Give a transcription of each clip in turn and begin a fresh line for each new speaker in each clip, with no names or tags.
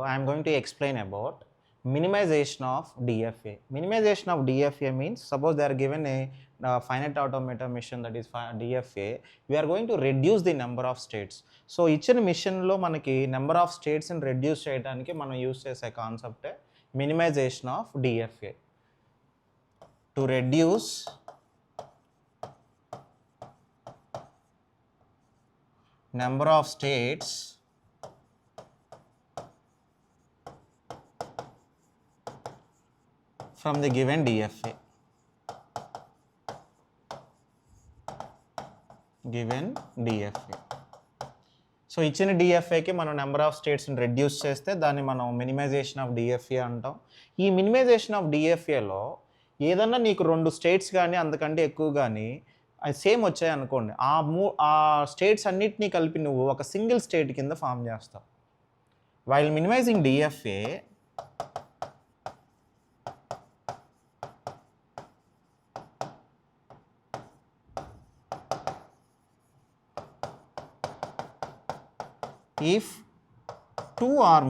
I am going to explain about minimization of DFA. Minimization of DFA means suppose they are given a finite automata mission, that is DFA, we are going to reduce the number of states. So ఇచ్చిన మిషన్లో మనకి number of స్టేట్స్ని reduce చేయడానికి మనం use చేసే కాన్సెప్టే minimisation of DFA. To reduce number of states from the given DFA. So ఇచ్చిన డిఎఫ్ఏకి మనం నెంబర్ ఆఫ్ స్టేట్స్ని రెడ్యూస్ చేస్తే దాన్ని మనం మినిమైజేషన్ ఆఫ్ డిఎఫ్ఏ అంటాం. ఈ మినిమైజేషన్ ఆఫ్ డిఎఫ్ఏలో ఏదన్నా నీకు 2 స్టేట్స్ కానీ అంతకంటే ఎక్కువ కానీ అది సేమ్ వచ్చాయి అనుకోండి, ఆ స్టేట్స్ అన్నిటినీ కలిపి నువ్వు ఒక సింగిల్ స్టేట్ కింద ఫామ్ చేస్తావు. While minimising DFA if 2 or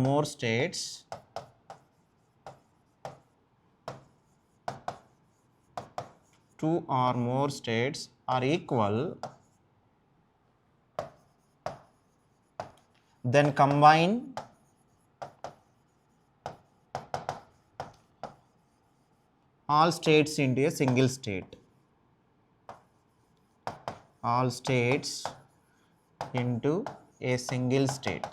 more states are equal, then combine all states into a single state. All states into a single state.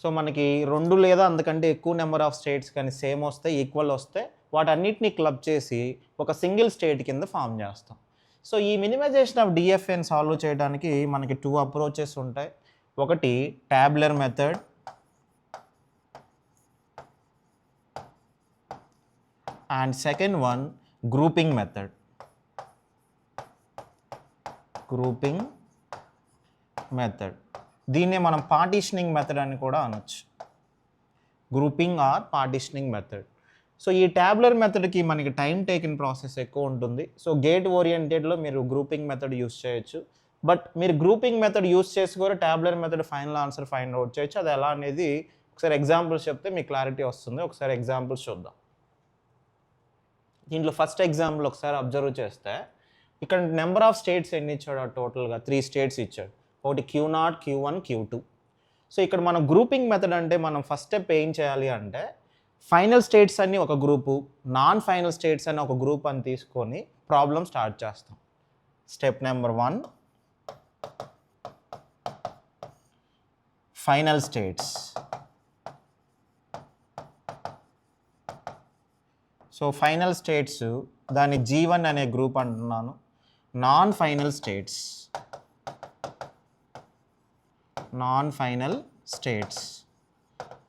So మనకి 2 లేదా అంతకంటే ఎక్కువ నెంబర్ ఆఫ్ స్టేట్స్ కానీ సేమ్ వస్తే, equal వస్తే వాటన్నిటిని క్లబ్ చేసి ఒక సింగిల్ స్టేట్ కింద ఫామ్ చేస్తాం. సో ఈ మినిమైజేషన్ ఆఫ్ డిఎఫ్ఏని సాల్వ్ చేయడానికి మనకి 2 అప్రోచెస్ ఉంటాయి. ఒకటి tabular method, and second one grouping method. దీన్నే మనం పార్టీషనింగ్ మెథడ్ అని కూడా అనొచ్చు. Grouping or partitioning method. So ఈ ట్యాబులర్ మెథడ్కి మనకి టైం టేకింగ్ ప్రాసెస్ ఎక్కువ ఉంటుంది. సో గేట్ ఓరియంటెడ్లో మీరు గ్రూపింగ్ మెథడ్ యూస్ చేయొచ్చు. బట్ మీరు గ్రూపింగ్ మెథడ్ యూస్ చేసి కూడా tabular method final answer find out చేయొచ్చు. అది ఎలా అనేది ఒకసారి ఎగ్జాంపుల్స్ చెప్తే మీకు క్లారిటీ వస్తుంది. ఒకసారి ఎగ్జాంపుల్స్ చూద్దాం. దీంట్లో ఫస్ట్ ఎగ్జాంపుల్ ఒకసారి అబ్జర్వ్ చేస్తే ఇక్కడ నెంబర్ ఆఫ్ స్టేట్స్ ఎన్ని ఇచ్చాడు? టోటల్గా 3 స్టేట్స్ ఇచ్చాడు. ఒకటి Q0, Q1, Q2. సో ఇక్కడ మనం గ్రూపింగ్ మెథడ్ అంటే మనం ఫస్ట్ స్టెప్ ఏం చేయాలి అంటే ఫైనల్ స్టేట్స్ అన్ని ఒక గ్రూపు, నాన్ ఫైనల్ స్టేట్స్ అని ఒక గ్రూప్ అని తీసుకొని ప్రాబ్లం స్టార్ట్ చేస్తాం. Step number 1, final states. So final states దాన్ని G1 అనే గ్రూప్ అంటున్నాను. నాన్ ఫైనల్ స్టేట్స్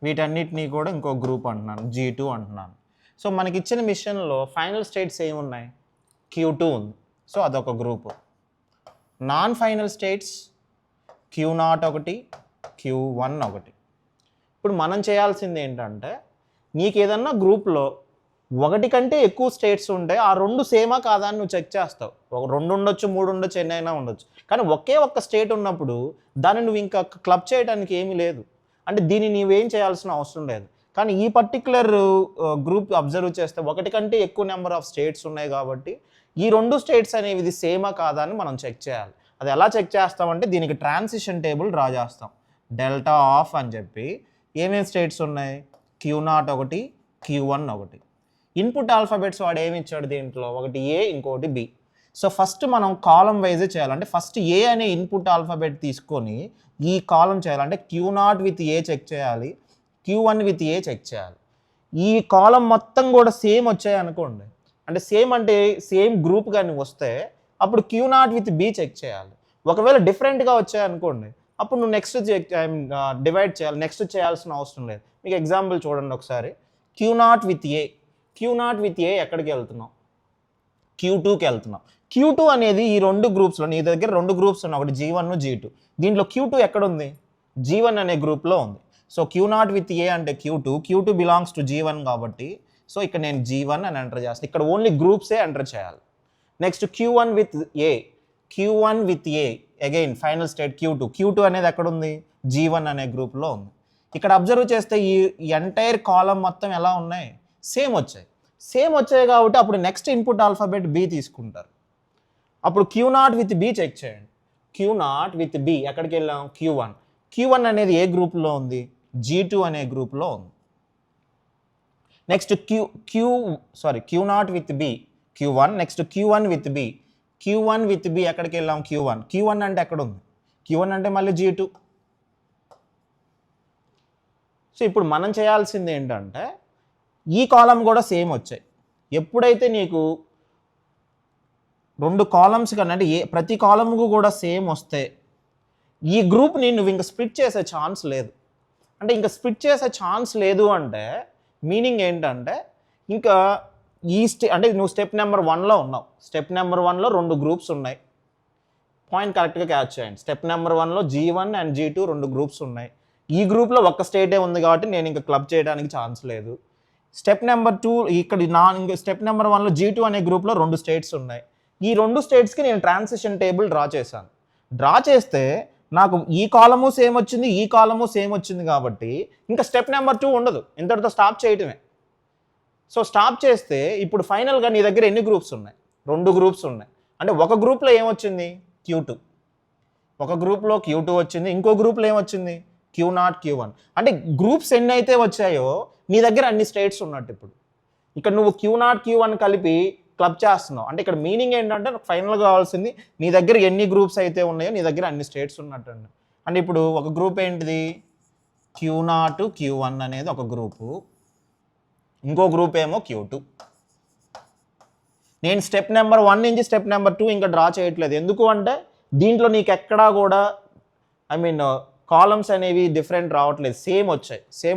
వీటన్నిటినీ కూడా ఇంకో గ్రూప్ అంటున్నాను, G2 అంటున్నాను. సో మనకి ఇచ్చిన మిషన్లో ఫైనల్ స్టేట్స్ ఏమున్నాయి? Q2 ఉంది. సో అదొక group. Non final states Q0 ఒకటి, Q1 ఒకటి. ఇప్పుడు మనం చేయాల్సింది ఏంటంటే నీకు ఏదన్నా గ్రూప్లో 1 కంటే ఎక్కువ స్టేట్స్ ఉంటాయి, ఆ 2 సేమా కాదా అని నువ్వు చెక్ చేస్తావు. 2 ఉండొచ్చు, 3 ఉండొచ్చు, ఎన్నైనా ఉండొచ్చు. కానీ ఒకే ఒక్క స్టేట్ ఉన్నప్పుడు దాన్ని నువ్వు ఇంకా క్లబ్ చేయడానికి ఏమీ లేదు. అంటే దీన్ని నువ్వేం చేయాల్సిన అవసరం లేదు. కానీ ఈ పర్టికులర్ గ్రూప్ అబ్జర్వ్ చేస్తే 1 కంటే ఎక్కువ నెంబర్ ఆఫ్ స్టేట్స్ ఉన్నాయి కాబట్టి ఈ 2 స్టేట్స్ అనేవి ఇది సేమా కాదా అని మనం చెక్ చేయాలి. అది ఎలా చెక్ చేస్తామంటే దీనికి ట్రాన్సిషన్ టేబుల్ డ్రా చేస్తాం. డెల్టా ఆఫ్ అని చెప్పి ఏమేమి స్టేట్స్ ఉన్నాయి? Q0 ఒకటి, Q1 ఒకటి. ఇన్పుట్ ఆల్ఫాబెట్స్ వాడు ఏమి ఇచ్చాడు దీంట్లో? ఒకటి A, ఇంకోటి B. సో ఫస్ట్ మనం కాలం వైజే చేయాలంటే ఫస్ట్ A అనే ఇన్పుట్ ఆల్ఫాబెట్ తీసుకొని ఈ కాలం చేయాలంటే Q0 విత్ A చెక్ చేయాలి, Q1 విత్ A చెక్ చేయాలి. ఈ కాలం మొత్తం కూడా సేమ్ వచ్చాయి అనుకోండి, అంటే సేమ్ అంటే సేమ్ గ్రూప్ కానీ వస్తే అప్పుడు Q0 విత్ B చెక్ చేయాలి. ఒకవేళ డిఫరెంట్గా వచ్చాయి అనుకోండి, అప్పుడు నువ్వు నెక్స్ట్ డివైడ్ చేయాలి. నెక్స్ట్ చేయాల్సిన అవసరం లేదు. మీకు ఎగ్జాంపుల్ చూడండి ఒకసారి. Q0 విత్ A ఎక్కడికి వెళ్తున్నాం? Q2కి వెళ్తున్నాం. Q2 అనేది ఈ 2 గ్రూప్స్లో, నీ దగ్గర 2 గ్రూప్స్ ఉన్నాయి, ఒకటి G1, G2. దీంట్లో Q2 ఎక్కడ ఉంది? G1 అనే గ్రూప్లో ఉంది. సో Q0 విత్ A అంటే Q2 బిలాంగ్స్ టు G1 కాబట్టి సో ఇక్కడ నేను G1 అని ఎంటర్ చేస్తాను. ఇక్కడ ఓన్లీ గ్రూప్సే ఎంటర్ చేయాలి. Next Q1 with A again final state Q2 అనేది ఎక్కడ ఉంది, G1 అనే గ్రూప్లో ఉంది. ఇక్కడ అబ్జర్వ్ చేస్తే ఈ ఎంటైర్ కాలం మొత్తం ఎలా ఉన్నాయి, సేమ్ వచ్చాయి కాబట్టి అప్పుడు నెక్స్ట్ ఇన్పుట్ ఆల్ఫాబెట్ B తీసుకుంటారు. అప్పుడు Q0 విత్ B చెక్ చేయండి. Q0 విత్ B ఎక్కడికి వెళ్ళాం, Q1 అనేది ఏ గ్రూప్లో ఉంది, G2 అనే గ్రూప్లో ఉంది. Next Q0 with B Q1, next Q1 with B ఎక్కడికి వెళ్ళాం, Q1 అంటే ఎక్కడ ఉంది, Q1 అంటే మళ్ళీ G2. సో ఇప్పుడు మనం చేయాల్సింది ఏంటంటే ఈ కాలం కూడా సేమ్ వచ్చాయి. ఎప్పుడైతే నీకు 2 కాలమ్స్ కన్నా అంటే ప్రతి కాలమ్కు కూడా సేమ్ వస్తే ఈ గ్రూప్ని నువ్వు ఇంకా స్ప్లిట్ చేసే ఛాన్స్ లేదు. అంటే ఇంకా స్ప్లిట్ చేసే ఛాన్స్ లేదు అంటే మీనింగ్ ఏంటంటే ఇంకా అంటే నువ్వు స్టెప్ నెంబర్ 1లో ఉన్నావు. స్టెప్ నెంబర్ 1లో 2 గ్రూప్స్ ఉన్నాయి. పాయింట్ కరెక్ట్గా క్యాచ్ చేయండి. స్టెప్ నెంబర్ 1లో G1 అండ్ G2 2 గ్రూప్స్ ఉన్నాయి. ఈ గ్రూప్లో ఒక్క స్టేటే ఉంది కాబట్టి నేను ఇంకా క్లబ్ చేయడానికి ఛాన్స్ లేదు. స్టెప్ నెంబర్ 2 ఇక్కడ స్టెప్ నెంబర్ 1లో G2 అనే గ్రూప్లో 2 స్టేట్స్ ఉన్నాయి. ఈ 2 స్టేట్స్కి నేను ట్రాన్సిషన్ టేబుల్ డ్రా చేశాను. డ్రా చేస్తే నాకు ఈ కాలము సేమ్ వచ్చింది, ఈ కాలము సేమ్ వచ్చింది కాబట్టి ఇంకా స్టెప్ నెంబర్ 2 ఉండదు, ఇంతటితో స్టాప్ చేయటమే. సో స్టాప్ చేస్తే ఇప్పుడు ఫైనల్గా నీ దగ్గర ఎన్ని గ్రూప్స్ ఉన్నాయి, 2 గ్రూప్స్ ఉన్నాయి. అంటే ఒక గ్రూప్లో ఏమొచ్చింది, Q2. ఒక గ్రూప్లో Q2 వచ్చింది, ఇంకో గ్రూప్లో ఏమొచ్చింది, Q0, Q1. అంటే గ్రూప్స్ ఎన్ని అయితే వచ్చాయో నీ దగ్గర అన్ని స్టేట్స్ ఉన్నట్టు. ఇప్పుడు ఇక్కడ నువ్వు Q0, Q1 కలిపి క్లబ్ చేస్తున్నావు. అంటే ఇక్కడ మీనింగ్ ఏంటంటే ఫైనల్గా కావాల్సింది నీ దగ్గర ఎన్ని గ్రూప్స్ అయితే ఉన్నాయో నీ దగ్గర అన్ని స్టేట్స్ ఉన్నట్టు అండి. అంటే ఇప్పుడు ఒక గ్రూప్ ఏంటిది, Q0, Q1 అనేది ఒక గ్రూపు, ఇంకో గ్రూప్ ఏమో Q2. నేను స్టెప్ నెంబర్ 1 నుంచి స్టెప్ నెంబర్ 2 ఇంకా డ్రా చేయట్లేదు. ఎందుకు అంటే దీంట్లో నీకు ఎక్కడా కూడా కాలమ్స్ అనేవి డిఫరెంట్ రావట్లేదు, సేమ్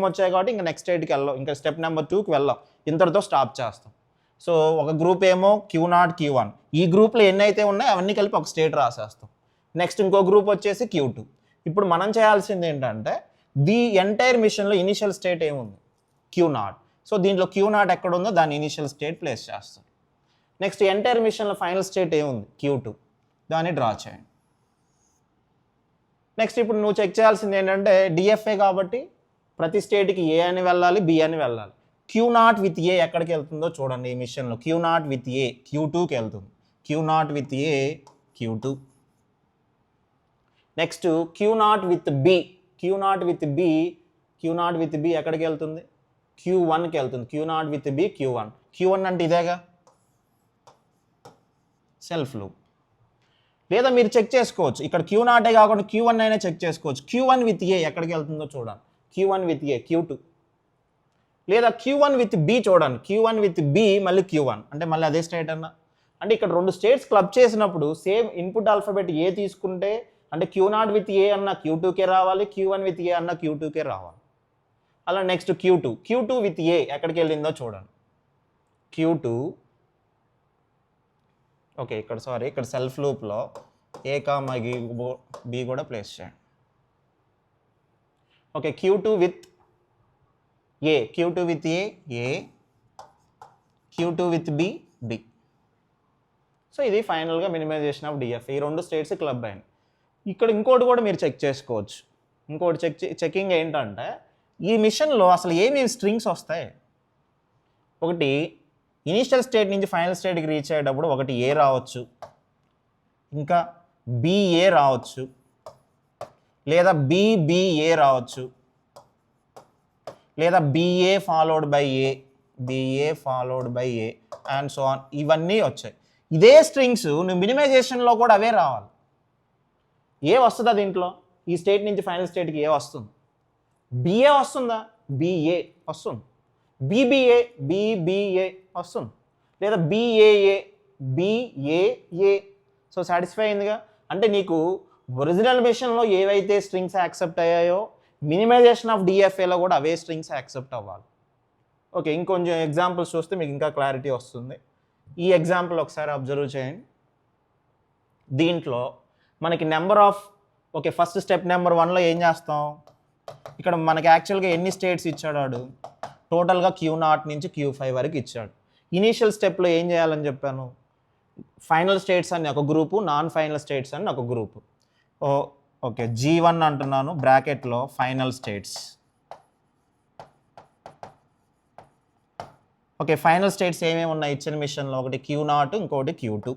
వచ్చాయి కాబట్టి ఇంకా నెక్స్ట్ స్టేట్కి వెళ్ళాం, ఇంకా స్టెప్ నెంబర్ 2కి వెళ్ళాం, ఇంతటితో స్టాప్ చేస్తాం. సో ఒక గ్రూప్ ఏమో Q0, Q1, ఈ గ్రూప్లో ఎన్ని అయితే ఉన్నాయో అవన్నీ కలిపి ఒక స్టేట్ రాసేస్తాం. నెక్స్ట్ ఇంకో గ్రూప్ వచ్చేసి Q2. ఇప్పుడు మనం చేయాల్సింది ఏంటంటే ది ఎంటైర్ మిషన్లో ఇనిషియల్ స్టేట్ ఏముంది, Q0. సో దీంట్లో Q0 ఎక్కడ ఉందో దాని ఇనిషియల్ స్టేట్ ప్లేస్ చేస్తాం. నెక్స్ట్ ఎంటైర్ మిషన్లో ఫైనల్ స్టేట్ ఏముంది, Q2, దాన్ని డ్రా చేయండి. నెక్స్ట్ ఇప్పుడు నువ్వు చెక్ చేయాల్సింది ఏంటంటే డిఎఫ్ఏ కాబట్టి ప్రతి స్టేట్కి ఏ అని వెళ్ళాలి, బి అని వెళ్ళాలి. Q0 విత్ ఏ ఎక్కడికి వెళ్తుందో చూడండి. ఈ మిషన్లో Q0 విత్ ఏ Q2కి వెళ్తుంది. Q0 with a Q2. Next Q0 with b ఎక్కడికి వెళ్తుంది, Q1కి వెళ్తుంది. Q0 విత్ బి Q1 అంటే ఇదేగా సెల్ఫ్ లూప్. లేదా మీరు చెక్ చేసుకోవచ్చు, ఇక్కడ Q0 కాకుండా Q1 అయినా చెక్ చేసుకోవచ్చు. Q1 విత్ ఏ ఎక్కడికి వెళ్తుందో చూడండి. Q1 with a Q2. లేదా Q1 విత్ బి చూడండి. Q1 విత్ బి మళ్ళీ Q1 అంటే మళ్ళీ అదే స్టేట్ అన్న. అంటే ఇక్కడ 2 స్టేట్స్ క్లబ్ చేసినప్పుడు సేమ్ ఇన్పుట్ ఆల్ఫాబెట్ ఏ తీసుకుంటే అంటే Q0 విత్ ఏ అన్న Q2కే రావాలి, Q1 విత్ ఏ అన్న Q2కే రావాలి. అలా నెక్స్ట్ Q2 విత్ ఏ ఎక్కడికి వెళ్ళిందో చూడండి. Q2 ఓకే ఇక్కడ సెల్ఫ్ లూప్లో ఏ కామా బి కూడా ప్లేస్ చేయండి. Okay Q2 with a Q2 with a Q2 with b. So ఇది ఫైనల్గా మినిమైజేషన్ ఆఫ్ డిఎఫ్. ఈ 2 స్టేట్స్ క్లబ్ అయింది. ఇక్కడ ఇంకోటి కూడా మీరు చెక్ చేసుకోవచ్చు. ఇంకోటి చెకింగ్ ఏంటంటే ఈ మిషన్లో అసలు ఏమేమి స్ట్రింగ్స్ వస్తాయి. ఒకటి ఇనీషియల్ స్టేట్ నుంచి ఫైనల్ స్టేట్కి రీచ్ అయ్యేటప్పుడు ఒకటి ఏ రావచ్చు, ఇంకా బిఏ రావచ్చు, లేదా బిఏ రావచ్చు, లేదా BA followed by a and so on. ఇవన్నీ వచ్చాయి. ఇదే స్ట్రింగ్స్ నువ్వు మినిమైజేషన్లో కూడా అవే రావాలి. ఏ వస్తుందా దీంట్లో, ఈ స్టేట్ నుంచి ఫైనల్ స్టేట్కి ఏ వస్తుంది, బిఏ వస్తుందా, బిఏ వస్తుంది, బిబిఏ వస్తుంది, లేదా బిఏఏ. సో సాటిస్ఫై అయిందిగా. అంటే నీకు ఒరిజినల్ మిషన్లో ఏవైతే స్ట్రింగ్స్ యాక్సెప్ట్ అయ్యాయో మినిమైజేషన్ ఆఫ్ డిఎఫ్ఏలో కూడా అవే స్ట్రింగ్స్ యాక్సెప్ట్ అవ్వాలి. ఓకే ఇంకొంచెం ఎగ్జాంపుల్స్ చూస్తే మీకు ఇంకా క్లారిటీ వస్తుంది. ఈ ఎగ్జాంపుల్ ఒకసారి అబ్జర్వ్ చేయండి. దీంట్లో మనకి number of first step number 1లో ఏం చేస్తాం, ఇక్కడ మనకి యాక్చువల్గా ఎన్ని స్టేట్స్ ఇచ్చాడు, టోటల్గా Q0 నుంచి Q5 వరకు ఇచ్చాడు. ఇనీషియల్ స్టెప్లో ఏం చేయాలని చెప్పాను, ఫైనల్ స్టేట్స్ అని ఒక గ్రూపు, నాన్ ఫైనల్ స్టేట్స్ అని ఒక గ్రూపు. ఓకే G1 అంటున్నాను బ్రాకెట్లో final states. Okay final states ఏమేమి ఉన్నాయి ఇచ్చిన మిషన్లో? ఒకటి Q0 ఇంకోటి Q2.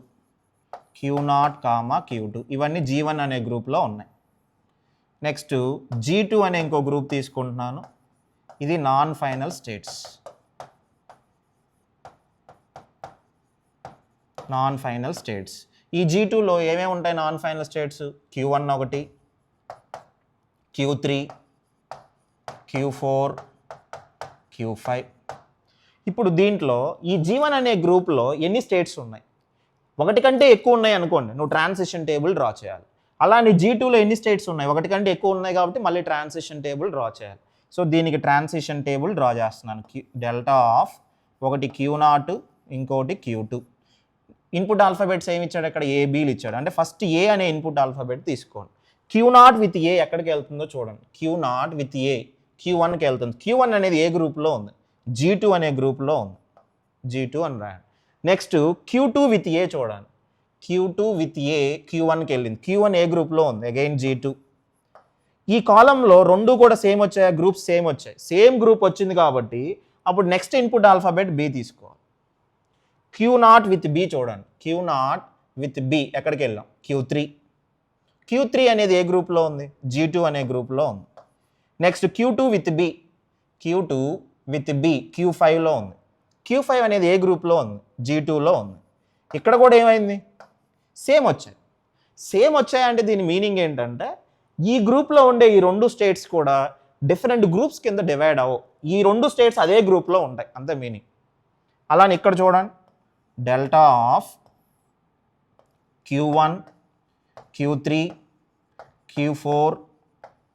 Q0, Q2 ఇవన్నీ G1 అనే గ్రూప్లో ఉన్నాయి. నెక్స్ట్ G2 అనే ఇంకో గ్రూప్ తీసుకుంటున్నాను. ఇది non final states. Non final states ఈ G2లో ఏమేమి ఉంటాయి నాన్ ఫైనల్ స్టేట్స్? Q1 ఒకటి, Q3, Q4, Q5. ఇప్పుడు దీంట్లో ఈ G1 అనే గ్రూప్లో ఎన్ని స్టేట్స్ ఉన్నాయి? ఒకటి కంటే ఎక్కువ ఉన్నాయి అనుకోండి, నువ్వు ట్రాన్సిషన్ టేబుల్ డ్రా చేయాలి. అలానే G2లో ఎన్ని స్టేట్స్ ఉన్నాయి? ఒకటి కంటే ఎక్కువ ఉన్నాయి కాబట్టి మళ్ళీ ట్రాన్సిషన్ టేబుల్ డ్రా చేయాలి. సో దీనికి ట్రాన్సిషన్ టేబుల్ డ్రా చేస్తున్నాను. డెల్టా ఆఫ్ ఒకటి Q0 ఇంకోటి Q2. ఇన్పుట్ ఆల్ఫాబెట్స్ ఏమి ఇచ్చాడు? అక్కడ ఏబీలు ఇచ్చాడు. అంటే ఫస్ట్ ఏ అనే ఇన్పుట్ ఆల్ఫాబెట్ తీసుకోండి. Q0 విత్ ఏ ఎక్కడికి వెళ్తుందో చూడండి. Q0 విత్ ఏ Q1కి వెళ్తుంది. Q1 అనేది ఏ గ్రూప్లో ఉంది? G2 అనే గ్రూప్లో ఉంది. G2 అని రాయండి. నెక్స్ట్ Q2 విత్ ఏ చూడండి. Q2 విత్ ఏ Q1కి వెళ్ళింది. Q1 ఏ గ్రూప్లో ఉంది? Again G2. ఈ కాలంలో రెండు కూడా సేమ్ వచ్చాయి, గ్రూప్స్ సేమ్ వచ్చాయి. సేమ్ గ్రూప్ వచ్చింది కాబట్టి అప్పుడు నెక్స్ట్ ఇన్పుట్ ఆల్ఫాబెట్ బి తీసుకోవాలి. Q0 విత్ బి చూడండి. Q0 విత్ బి ఎక్కడికి వెళ్ళాం? Q3. Q3 అనేది ఏ గ్రూప్లో ఉంది? G2 అనే గ్రూప్లో ఉంది. Next Q2 with B. Q2 with B Q5లో ఉంది. Q5 అనేది ఏ గ్రూప్లో ఉంది? G2లో ఉంది. ఇక్కడ కూడా ఏమైంది? సేమ్ వచ్చాయి. సేమ్ వచ్చాయంటే దీని మీనింగ్ ఏంటంటే ఈ గ్రూప్లో ఉండే ఈ రెండు స్టేట్స్ కూడా డిఫరెంట్ గ్రూప్స్ కింద డివైడ్ అవ్వవు. ఈ రెండు స్టేట్స్ అదే గ్రూప్లో ఉంటాయి, అంతే మీనింగ్. అలానే ఇక్కడ చూడండి, delta of Q1, Q3, Q4,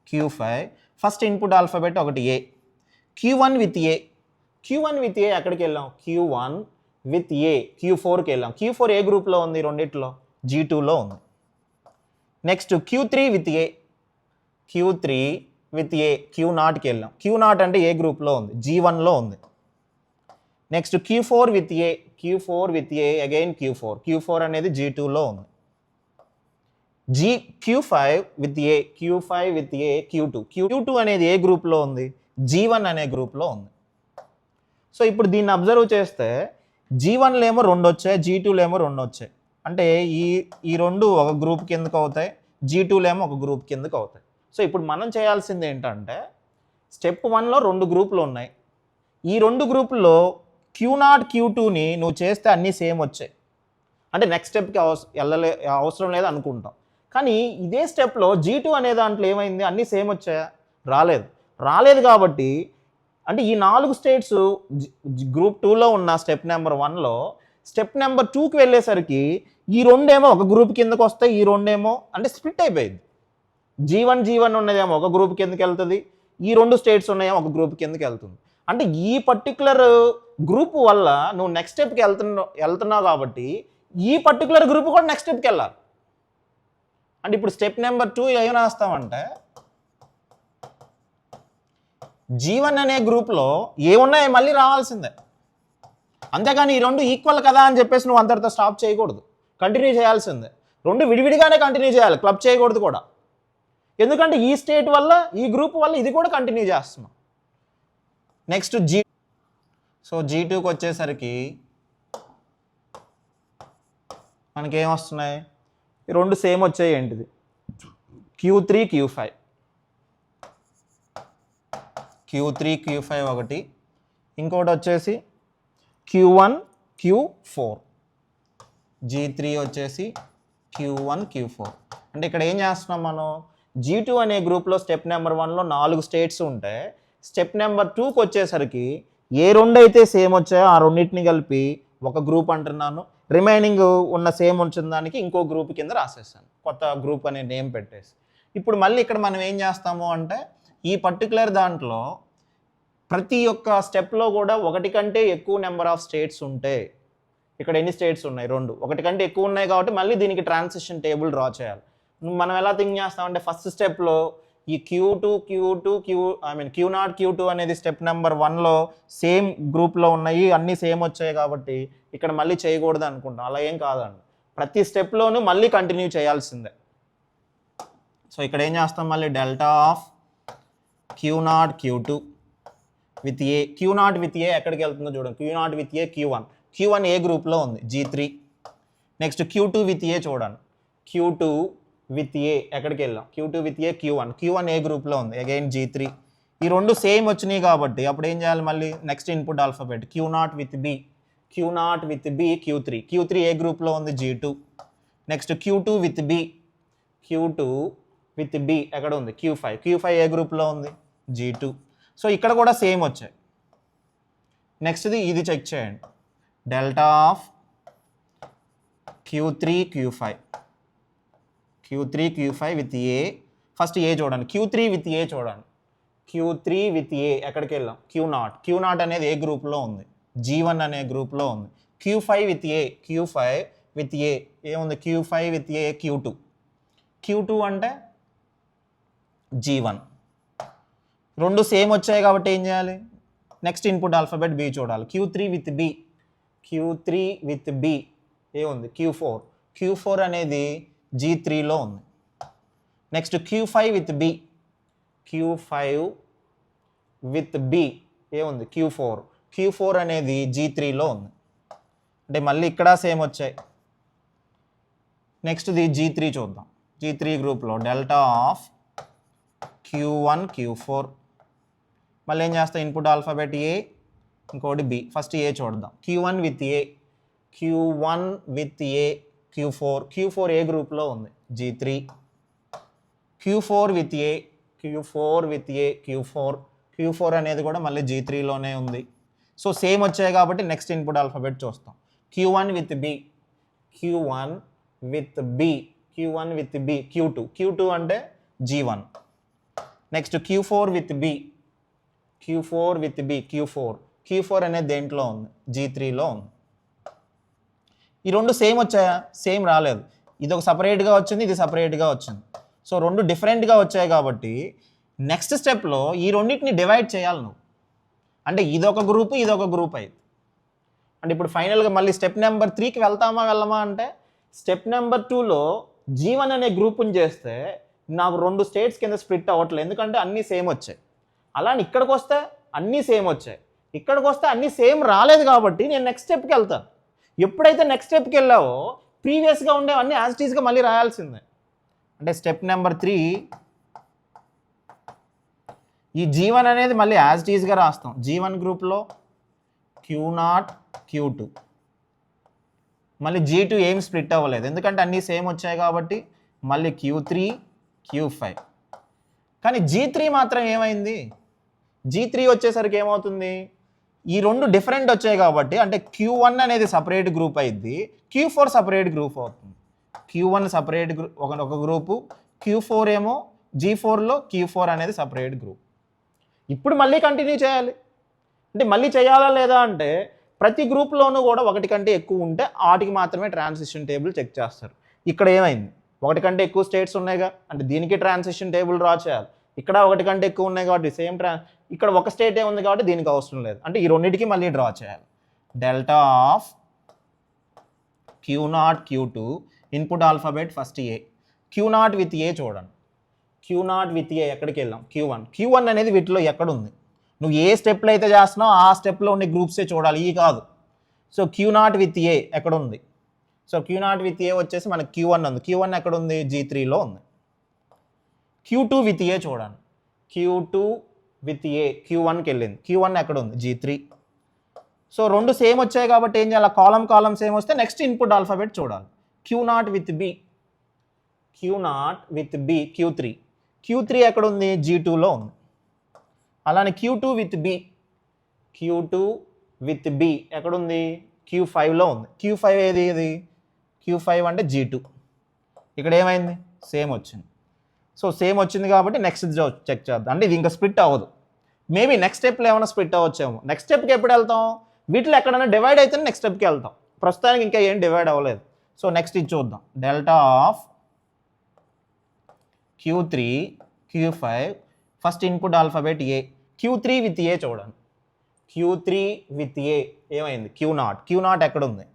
Q5. First input alphabet ఒకటి ఏ. Q1 with a. Q1 with a ఎక్కడికి వెళ్ళాం? Q1 విత్ ఏ Q4కి వెళ్ళాం. Q4 ఏ గ్రూప్లో ఉంది? రెండిట్లో G2లో ఉంది. Next Q3 with A. Q3 with A Q0కి వెళ్ళాం. Q0 అంటే ఏ గ్రూప్లో ఉంది? G1లో ఉంది. Next Q4 with A. Q4 with A again Q4. Q4 అనేది G2లో ఉంది. Q5 with A. Q5 with a Q2. Q2 అనేది ఏ గ్రూప్లో ఉంది? G1 అనే గ్రూప్లో ఉంది. సో ఇప్పుడు దీన్ని అబ్జర్వ్ చేస్తే G1లో ఏమో రెండు వచ్చాయి, G2లో ఏమో రెండు వచ్చాయి. అంటే ఈ రెండు ఒక గ్రూప్ కిందకు అవుతాయి, G2లో ఏమో ఒక గ్రూప్ కిందకు అవుతాయి. సో ఇప్పుడు మనం చేయాల్సింది ఏంటంటే స్టెప్ 1లో రెండు గ్రూపులు ఉన్నాయి. ఈ రెండు గ్రూపుల్లో Q0, Q2ని నువ్వు చేస్తే అన్నీ సేమ్ వచ్చాయి. అంటే నెక్స్ట్ స్టెప్కి అవసరం లేదు అనుకుంటాం. కానీ ఇదే స్టెప్లో G2 అనే దాంట్లో ఏమైంది? అన్నీ సేమ్ వచ్చాయా? రాలేదు కాబట్టి అంటే ఈ 4 స్టేట్స్ గ్రూప్ 2లో ఉన్న స్టెప్ నెంబర్ 1లో స్టెప్ నెంబర్ 2కి వెళ్ళేసరికి ఈ రెండేమో ఒక గ్రూప్ కిందకు వస్తాయి, ఈ రెండేమో అంటే స్ప్లిట్ అయిపోయింది. G1 ఉన్నదేమో ఒక గ్రూప్ కిందకి వెళ్తుంది, ఈ రెండు స్టేట్స్ ఉన్నాయేమో ఒక గ్రూప్ కిందకి వెళ్తుంది. అంటే ఈ పర్టికులర్ గ్రూప్ వల్ల నువ్వు నెక్స్ట్ స్టెప్కి వెళ్తున్నావు కాబట్టి ఈ పర్టికులర్ గ్రూప్ కూడా నెక్స్ట్ స్టెప్కి వెళ్ళాలి. అంటే ఇప్పుడు స్టెప్ నెంబర్ 2 ఏం రాస్తామంటే G1 అనే గ్రూప్లో ఏమున్నాయో మళ్ళీ రావాల్సిందే. అంతేగాని ఈ రెండు ఈక్వల్ కదా అని చెప్పేసి నువ్వు అందరితో స్టాప్ చేయకూడదు, కంటిన్యూ చేయాల్సిందే. రెండు విడివిడిగానే కంటిన్యూ చేయాలి, క్లబ్ చేయకూడదు కూడా. ఎందుకంటే ఈ స్టేట్ వల్ల ఈ గ్రూప్ వల్ల ఇది కూడా కంటిన్యూ చేస్తున్నాం. నెక్స్ట్ G2కి వచ్చేసరికి మనకేం వస్తున్నాయి? ఈ రెండు సేమ్ వచ్చాయి. ఏంటిది? Q3, Q5. Q3, Q5 ఒకటి, ఇంకోటి వచ్చేసి Q1, Q4. G3 వచ్చేసి Q1, Q4. అంటే ఇక్కడ ఏం చేస్తున్నాం మనం? G2 అనే గ్రూప్లో స్టెప్ నెంబర్ 1లో 4 స్టేట్స్ ఉంటాయి. స్టెప్ నెంబర్ 2కి వచ్చేసరికి ఏ రెండు అయితే సేమ్ వచ్చాయో ఆ రెండింటిని కలిపి ఒక గ్రూప్ అంటున్నాను. రిమైనింగ్ ఉన్న సేమ్ ఉంచిన దానికి ఇంకో గ్రూప్ కింద రాసేసాను, కొత్త గ్రూప్ అనే నేమ్ పెట్టేసి. ఇప్పుడు మళ్ళీ ఇక్కడ మనం ఏం చేస్తాము అంటే ఈ పర్టికులర్ దాంట్లో ప్రతి ఒక్క స్టెప్లో కూడా ఒకటి కంటే ఎక్కువ నెంబర్ ఆఫ్ స్టేట్స్ ఉంటే, ఇక్కడ ఎన్ని స్టేట్స్ ఉన్నాయి? రెండు. ఒకటి కంటే ఎక్కువ ఉన్నాయి కాబట్టి మళ్ళీ దీనికి ట్రాన్సిషన్ టేబుల్ డ్రా చేయాలి. మనం ఎలా థింక్ చేస్తామంటే ఫస్ట్ స్టెప్లో ఈ Q0, Q2 అనేది స్టెప్ నెంబర్ 1లో సేమ్ గ్రూప్లో ఉన్నాయి, అన్నీ సేమ్ వచ్చాయి కాబట్టి ఇక్కడ మళ్ళీ చేయకూడదు అనుకుంటాం. అలా ఏం కాదండి, ప్రతి స్టెప్లోనూ మళ్ళీ కంటిన్యూ చేయాల్సిందే. సో ఇక్కడ ఏం చేస్తాం మళ్ళీ delta of Q0 Q2 with A Q0 with ఏ ఎక్కడికి వెళ్తుందో చూడండి. Q0 విత్ ఏ Q1 ఏ గ్రూప్లో ఉంది G3. నెక్స్ట్ Q2 విత్ ఏ చూడండి. Q2 విత్ ఏ ఎక్కడికి వెళ్ళాం, Q2 విత్ ఏ Q1 ఏ గ్రూప్లో ఉంది అగైన్ G3. ఈ రెండు సేమ్ వచ్చినాయి కాబట్టి అప్పుడు ఏం చేయాలి మళ్ళీ next input alphabet Q0 with b Q3 a గ్రూప్లో ఉంది G2. Next Q2 with B ఎక్కడ ఉంది Q5 ఏ గ్రూప్లో ఉంది G2. సో ఇక్కడ కూడా సేమ్ వచ్చాయి. నెక్స్ట్ది ఇది చెక్ చేయండి, delta of Q3 Q5 with A. First A చూడండి, Q3 విత్ ఏ చూడండి. Q3 విత్ ఏ ఎక్కడికి వెళ్ళాం Q0 అనేది ఏ గ్రూప్లో ఉంది G1 అనే గ్రూప్లో ఉంది. Q5 విత్ ఏ ఏముంది Q5 విత్ ఏ Q2 అంటే G1. రెండు సేమ్ వచ్చాయి కాబట్టి ఏం చేయాలి నెక్స్ట్ ఇన్పుట్ ఆల్ఫాబెట్ బి చూడాలి. Q3 విత్ బి ఏముంది Q4 అనేది G3లో ఉంది. నెక్స్ట్ Q5 విత్ బి ఏముంది Q4 అనేది G3లో ఉంది. అంటే మళ్ళీ ఇక్కడ సేమ్ వచ్చాయి. నెక్స్ట్ది G3 చూద్దాం. G3 గ్రూప్లో డెల్టా ఆఫ్ Q1 Q4 మళ్ళీ ఏం చేస్తాం ఇన్పుట్ ఆల్ఫాబెట్ ఏ ఇంకోటి బి. ఫస్ట్ ఏ చూద్దాం. Q1 విత్ ఏ Q4 ఏ గ్రూప్లో ఉంది G3. Q4 with A Q4 అనేది కూడా మళ్ళీ G3లోనే ఉంది. సో సేమ్ వచ్చాయి కాబట్టి నెక్స్ట్ ఇన్పుట్ ఆల్ఫాబెట్ చూస్తాం. Q1 విత్ బి Q2 అంటే G1. Next Q4 with B Q4 అనేది దేంట్లో ఉంది G3లో ఉంది. ఈ రెండు సేమ్ వచ్చాయా, సేమ్ రాలేదు. ఇది ఒక సపరేట్గా వచ్చింది, ఇది సపరేట్గా వచ్చింది. సో రెండు డిఫరెంట్గా వచ్చాయి కాబట్టి నెక్స్ట్ స్టెప్లో ఈ రెండింటిని డివైడ్ చేయాలి నువ్వు. అంటే ఇదొక గ్రూప్ అయింది. అంటే ఇప్పుడు ఫైనల్గా మళ్ళీ స్టెప్ నెంబర్ 3కి వెళ్ళమా అంటే స్టెప్ నెంబర్ 2లో G1 అనే గ్రూప్ని చేస్తే నాకు రెండు స్టేట్స్ కింద స్ప్లిట్ అవ్వట్లేదు, ఎందుకంటే అన్నీ సేమ్ వచ్చాయి. అలానే ఇక్కడికి వస్తే అన్నీ సేమ్ వచ్చాయి, ఇక్కడికి వస్తే అన్నీ సేమ్ రాలేదు కాబట్టి నేను నెక్స్ట్ స్టెప్కి వెళ్తాను. ఎప్పుడైతే నెక్స్ట్ స్టెప్కి వెళ్ళావో ప్రీవియస్గా ఉండేవన్నీ యాజ్ ఇట్ ఈస్గా మళ్ళీ రాయాల్సిందే. అంటే స్టెప్ నెంబర్ 3 ఈ G1 అనేది మళ్ళీ యాజ్ ఇట్ ఈస్గా రాస్తాం. G1 గ్రూప్లో Q0 Q2 మళ్ళీ G2 ఏం స్ప్లిట్ అవ్వలేదు, ఎందుకంటే అన్నీ సేమ్ వచ్చాయి కాబట్టి మళ్ళీ Q3 Q5. కానీ G3 మాత్రం ఏమైంది, G3 వచ్చేసరికి ఏమవుతుంది, ఈ రెండు డిఫరెంట్ వచ్చాయి కాబట్టి అంటే Q1 అనేది సపరేట్ గ్రూప్ అయింది, Q4 సపరేట్ గ్రూప్ అవుతుంది. Q1 సపరేట్ ఒక గ్రూపు, Q4 ఏమో G4లో Q4 అనేది సపరేట్ గ్రూప్. ఇప్పుడు మళ్ళీ కంటిన్యూ చేయాలి. అంటే మళ్ళీ చేయాలా లేదా అంటే ప్రతి గ్రూప్లోనూ కూడా ఒకటి కంటే ఎక్కువ ఉంటే వాటికి మాత్రమే ట్రాన్సిషన్ టేబుల్ చెక్ చేస్తారు. ఇక్కడ ఏమైంది, ఒకటి కంటే ఎక్కువ స్టేట్స్ ఉన్నాయిగా, అంటే దీనికి ట్రాన్సిషన్ టేబుల్ డ్రా చేయాలి. ఇక్కడ ఒకటి కంటే ఎక్కువ ఉన్నాయి కాబట్టి ఇక్కడ ఒక స్టేటే ఉంది కాబట్టి దీనికి అవసరం లేదు, అంటే ఈ రెండింటికి మళ్ళీ డ్రా చేయాలి. Delta of Q0 Q2 input alphabet first A. Q0 with ఏ చూడండి. Q0 విత్ ఏ ఎక్కడికి వెళ్ళాం Q1 అనేది వీటిలో ఎక్కడుంది, నువ్వు ఏ స్టెప్లో అయితే చేస్తున్నావు ఆ స్టెప్లో ఉండే గ్రూప్సే చూడాలి, ఈ కాదు. సో Q0 విత్ ఏ ఎక్కడుంది, సో Q0 విత్ ఏ వచ్చేసి మనకి Q1 ఉంది. Q1 ఎక్కడుంది G3లో ఉంది. Q2 విత్ ఏ చూడండి. Q2 విత్ ఏ Q1కి వెళ్ళింది. Q1 ఎక్కడుంది G3. సో రెండు సేమ్ వచ్చాయి కాబట్టి ఏం చేయాలి, కాలం సేమ్ వస్తే నెక్స్ట్ ఇన్పుట్ ఆల్ఫాబెట్ చూడాలి. Q0 విత్ Q3 ఎక్కడుంది G2లో ఉంది. అలానే Q2 విత్ బి ఎక్కడుంది Q5లో ఉంది. Q5 ఏది Q5 అంటే G2. ఇక్కడ ఏమైంది, సేమ్ వచ్చింది. సో సేమ్ వచ్చింది కాబట్టి నెక్స్ట్ చెక్ చేద్దాం. అంటే ఇది ఇంకా స్ప్లిట్ అవ్వదు, మేబీ నెక్స్ట్ స్టెప్లో ఏమైనా స్ప్లిట్ అవ్వచ్చేమో. నెక్స్ట్ స్టెప్కి ఎప్పుడు వెళ్తాం, వీటిలో ఎక్కడైనా డివైడ్ అయితే నెక్స్ట్ స్టెప్కి వెళ్తాం. ప్రస్తుతానికి ఇంకా ఏం డివైడ్ అవ్వలేదు. సో నెక్స్ట్ ఇది చూద్దాం. Delta of Q3 Q5 first input alphabet A. Q3 with ఏ చూడండి. Q3 విత్ ఏ ఏమైంది Q0 ఎక్కడుంది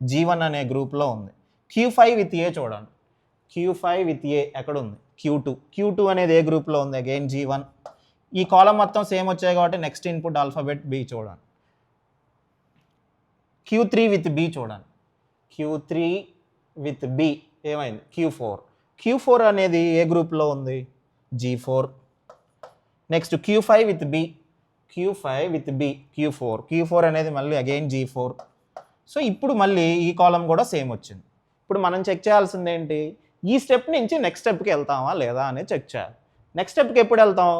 G1 అనే గ్రూప్లో ఉంది. Q5 విత్ ఏ చూడండి. Q5 విత్ ఏ ఎక్కడుంది Q2 అనేది ఏ గ్రూప్లో ఉంది? Again G1. ఈ కాలం మొత్తం సేమ్ వచ్చాయి కాబట్టి నెక్స్ట్ ఇన్పుట్ ఆల్ఫాబెట్ B చూడండి. Q3 విత్ B చూడండి. Q3 విత్ B ఏమైంది? Q4 అనేది ఏ గ్రూప్లో ఉంది? G4. Next Q5 with B, Q4 అనేది మళ్ళీ అగైన్ G4. సో ఇప్పుడు మళ్ళీ ఈ కాలం కూడా సేమ్ వచ్చింది. ఇప్పుడు మనం చెక్ చేయాల్సింది ఏంటి? ఈ స్టెప్ నుంచి నెక్స్ట్ స్టెప్కి వెళ్తామా లేదా అనేది చెక్ చేయాలి. నెక్స్ట్ స్టెప్కి ఎప్పుడు వెళ్తాం?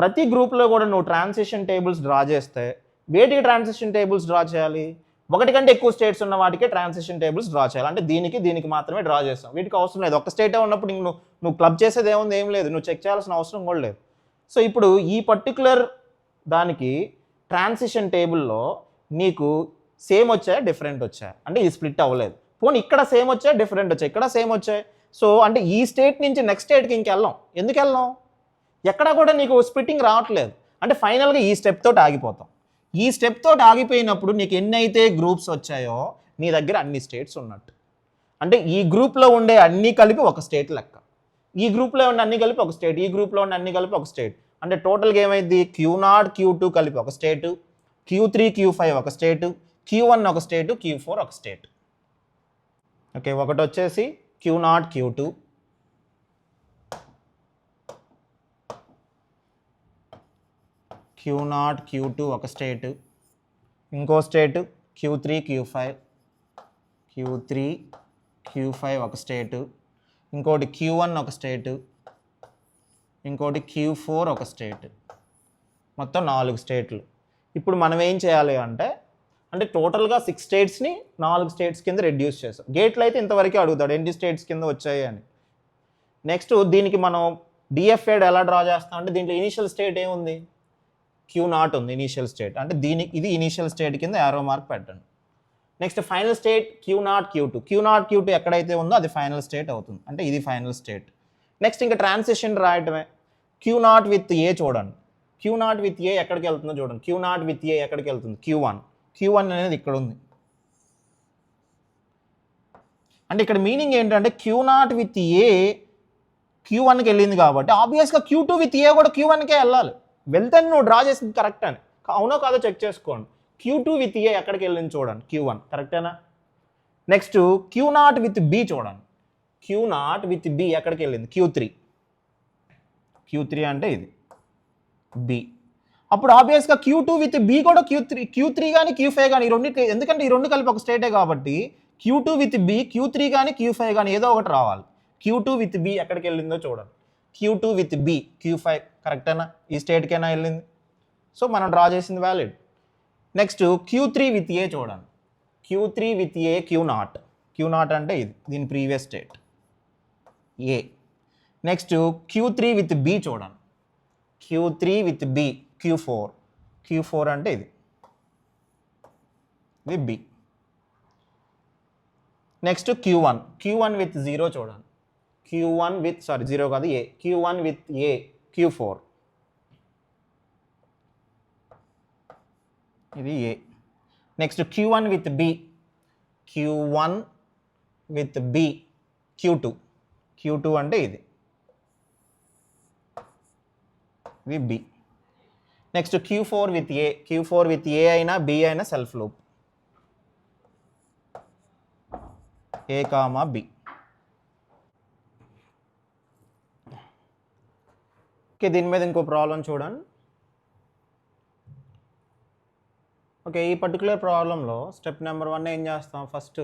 ప్రతి గ్రూప్లో కూడా నువ్వు ట్రాన్సిషన్ టేబుల్స్ డ్రా చేస్తే వేటికి ట్రాన్సిషన్ టేబుల్స్ డ్రా చేయాలి? ఒకటి కంటే ఎక్కువ స్టేట్స్ ఉన్న వాటికే ట్రాన్సిషన్ టేబుల్స్ డ్రా చేయాలి. అంటే దీనికి మాత్రమే డ్రా చేస్తాం. వీటికి అవసరం లేదు. ఒక స్టేటే ఉన్నప్పుడు నువ్వు క్లబ్ చేసేది ఏం లేదు. నువ్వు చెక్ చేయాల్సిన అవసరం కూడా లేదు. సో ఇప్పుడు ఈ పర్టికులర్ దానికి ట్రాన్సిషన్ టేబుల్లో నీకు సేమ్ వచ్చాయి, డిఫరెంట్ వచ్చాయి. అంటే ఇది స్ప్లిట్ అవ్వలేదు. పోనీ ఇక్కడ సేమ్ వచ్చాయి, డిఫరెంట్ వచ్చాయి, ఇక్కడ సేమ్ వచ్చాయి. సో అంటే ఈ స్టేట్ నుంచి నెక్స్ట్ స్టేట్కి ఇంకెళ్ళాం. ఎందుకు వెళ్ళాం? ఎక్కడా కూడా నీకు స్ప్లిట్టింగ్ రావట్లేదు. అంటే ఫైనల్గా ఈ స్టెప్ తోటి ఆగిపోతాం. ఈ స్టెప్ తోటి ఆగిపోయినప్పుడు నీకు ఎన్నైతే గ్రూప్స్ వచ్చాయో నీ దగ్గర అన్ని స్టేట్స్ ఉన్నట్టు. అంటే ఈ గ్రూప్లో ఉండే అన్నీ కలిపి ఒక స్టేట్ లెక్క. ఈ గ్రూప్లో ఉండే అన్ని కలిపి ఒక స్టేట్, ఈ గ్రూప్లో ఉండే అన్ని కలిపి ఒక స్టేట్. అంటే టోటల్గా ఏమైంది? Q0, Q2 కలిపి ఒక స్టేటు, Q3, Q5 ఒక స్టేటు, Q1 ఒక స్టేటు, Q4 ఒక స్టేట్. ఓకే, ఒకటి వచ్చేసి Q0, Q2, Q2 ఒక స్టేటు, ఇంకో స్టేటు Q3, Q5 ఒక స్టేటు, ఇంకోటి Q1 ఒక స్టేటు, ఇంకోటి Q4 ఒక స్టేట్. మొత్తం 4 స్టేట్లు. ఇప్పుడు మనం ఏం చేయాలి అంటే టోటల్గా 6 స్టేట్స్ని 4 స్టేట్స్ కింద రెడ్యూస్ చేస్తాం. గేట్లు అయితే ఇంతవరకే అడుగుతాడు ఎన్ని స్టేట్స్ కింద వచ్చాయి అని. నెక్స్ట్ దీనికి మనం డిఎఫ్ఏడ్ ఎలా డ్రా చేస్తాం అంటే దీంట్లో ఇనీషియల్ స్టేట్ ఏముంది? Q0 ఉంది ఇనీషియల్ స్టేట్. అంటే ఇది ఇనీషియల్ స్టేట్ కింద యారో మార్క్ పెట్టండి. Next final state Q0, Q2 ఎక్కడైతే ఉందో అది ఫైనల్ స్టేట్ అవుతుంది. అంటే ఇది ఫైనల్ స్టేట్. నెక్స్ట్ ఇంకా ట్రాన్సిషన్ రాయటమే. Q0 విత్ ఏ చూడండి. Q0 విత్ ఏ ఎక్కడికి వెళ్తుందో చూడండి. Q0 విత్ ఏ ఎక్కడికి వెళ్తుంది? Q1 అనేది ఇక్కడ ఉంది. అంటే ఇక్కడ మీనింగ్ ఏంటంటే Q0 విత్ ఏ Q1కి వెళ్ళింది కాబట్టి ఆబ్వియస్గా Q2 విత్ ఏ కూడా Q1కే వెళ్ళాలి. వెళ్తే నువ్వు డ్రా చేసింది కరెక్ట్ అని. అవునో కాదో చెక్ చేసుకోండి. Q2 విత్ ఏ ఎక్కడికి వెళ్ళింది చూడండి. Q1 కరెక్టేనా? నెక్స్ట్ Q0 విత్ బి చూడండి. Q0 విత్ బి ఎక్కడికి వెళ్ళింది? Q3 అంటే ఇది బి. అప్పుడు ఆబ్వియస్గా Q2 విత్ బి కూడా Q3 కానీ Q5 కానీ ఈ రెండింటి, ఎందుకంటే ఈ రెండు కలిపి ఒక స్టేటే కాబట్టి Q2 విత్ బి Q3 కానీ Q5 కానీ ఏదో ఒకటి రావాలి. Q2 విత్ బి ఎక్కడికి వెళ్ళిందో చూడండి. Q2 విత్ బి Q5 కరెక్టేనా? ఈ స్టేట్కైనా వెళ్ళింది. సో మనం డ్రా చేసింది వ్యాలిడ్. నెక్స్ట్ Q3 విత్ ఏ చూడండి. Q3 విత్ ఏ Q0 అంటే ఇది దీని previous state a. Next Q3 with b చూడండి. Q3 విత్ బి Q4 అంటే ఇది బి. నెక్స్ట్ Q1 విత్ 0 చూడండి. Q1 విత్ జీరో కాదు ఏ. Q1 విత్ ఏ Q4 ఇది ఏ. Next Q1 with B Q2 అంటే ఇది బి. నెక్స్ట్ Q4 విత్ ఏ అయినా B అయినా సెల్ఫ్ లూప్ ఏ కామా బి. ఓకే, దీని మీద ఇంకో ప్రాబ్లం చూడండి. ఓకే, ఈ పర్టికులర్ ప్రాబ్లంలో స్టెప్ నెంబర్ 1 ఏం చేస్తాం? ఫస్ట్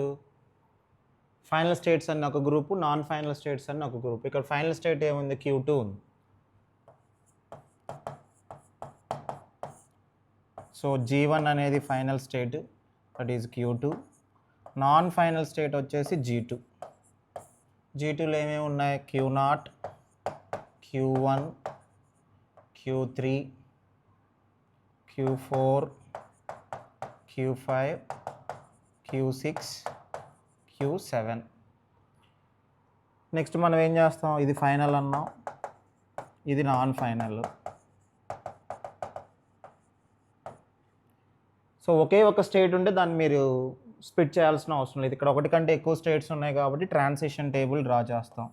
ఫైనల్ స్టేట్స్ అన్న ఒక గ్రూపు, నాన్ ఫైనల్ స్టేట్స్ అన్న ఒక గ్రూప్. ఇక్కడ ఫైనల్ స్టేట్ ఏముంది? Q2 ఉంది. సో G1 అనేది final state, that is Q2. Non final state వచ్చేసి G2లో ఏమేమి ఉన్నాయి? Q0, Q1, Q3, Q4, Q5, Q6, Q7. Next మనం ఏం చేస్తాం? ఇది ఫైనల్ అన్నాం, ఇది నాన్ ఫైనల్. సో ఒకే ఒక స్టేట్ ఉంటే దాన్ని మీరు స్ప్లిట్ చేయాల్సిన అవసరం లేదు. ఇక్కడ ఒకటి కంటే ఎక్కువ స్టేట్స్ ఉన్నాయి కాబట్టి ట్రాన్సిషన్ టేబుల్ డ్రా చేస్తాం.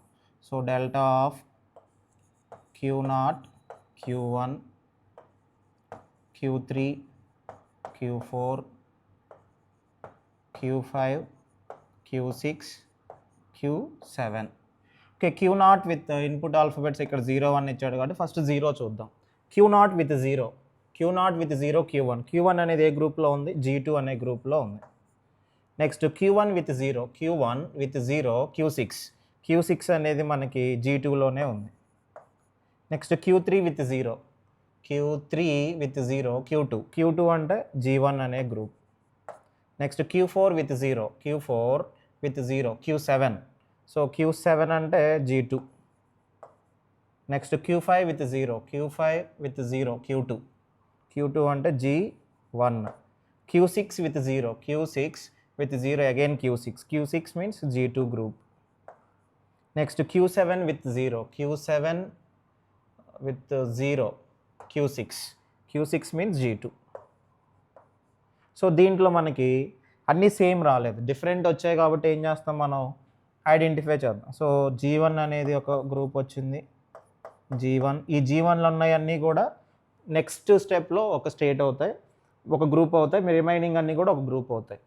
So delta of Q0, Q1, Q3, Q4, Q5, Q6, Q7. Okay, Q0 with input alphabets ఇక్కడ 0 1 ఇచ్చాడు కాబట్టి ఫస్ట్ 0 చూద్దాం. Q0 with 0, Q0 with 0 Q1. Q1 అనేది ఏ గ్రూప్లో ఉంది? G2 అనే గ్రూప్లో ఉంది. Next Q1 with 0, Q1 with 0 Q6. Q6 అనేది మనకి G2లోనే ఉంది. Next Q3 with 0, Q3 with 0 Q2. Q2 అంటే G1 అనే group. Next Q4 with 0, Q4 with 0 Q7. So Q7 అంటే G2. Next Q5 with 0, Q5 with 0 Q2. Q2 అంటే G1. Q6 with 0, Q6 with 0 again Q6. Q6 means G2 group. Next Q7 with 0, Q7 with 0 Q6. Q6 means G2. So దీంట్లో మనకి అన్నీ same రాలేదు, different వచ్చాయి కాబట్టి ఏం చేస్తాం మనం? ఐడెంటిఫై చేద్దాం. సో G1 అనేది ఒక గ్రూప్ వచ్చింది, G1. ఈ G1లో ఉన్నాయన్నీ కూడా నెక్స్ట్ స్టెప్లో ఒక స్టేట్ అవుతాయి, ఒక గ్రూప్ అవుతాయి, రిమైనింగ్ అన్నీ కూడా ఒక గ్రూప్ అవుతాయి.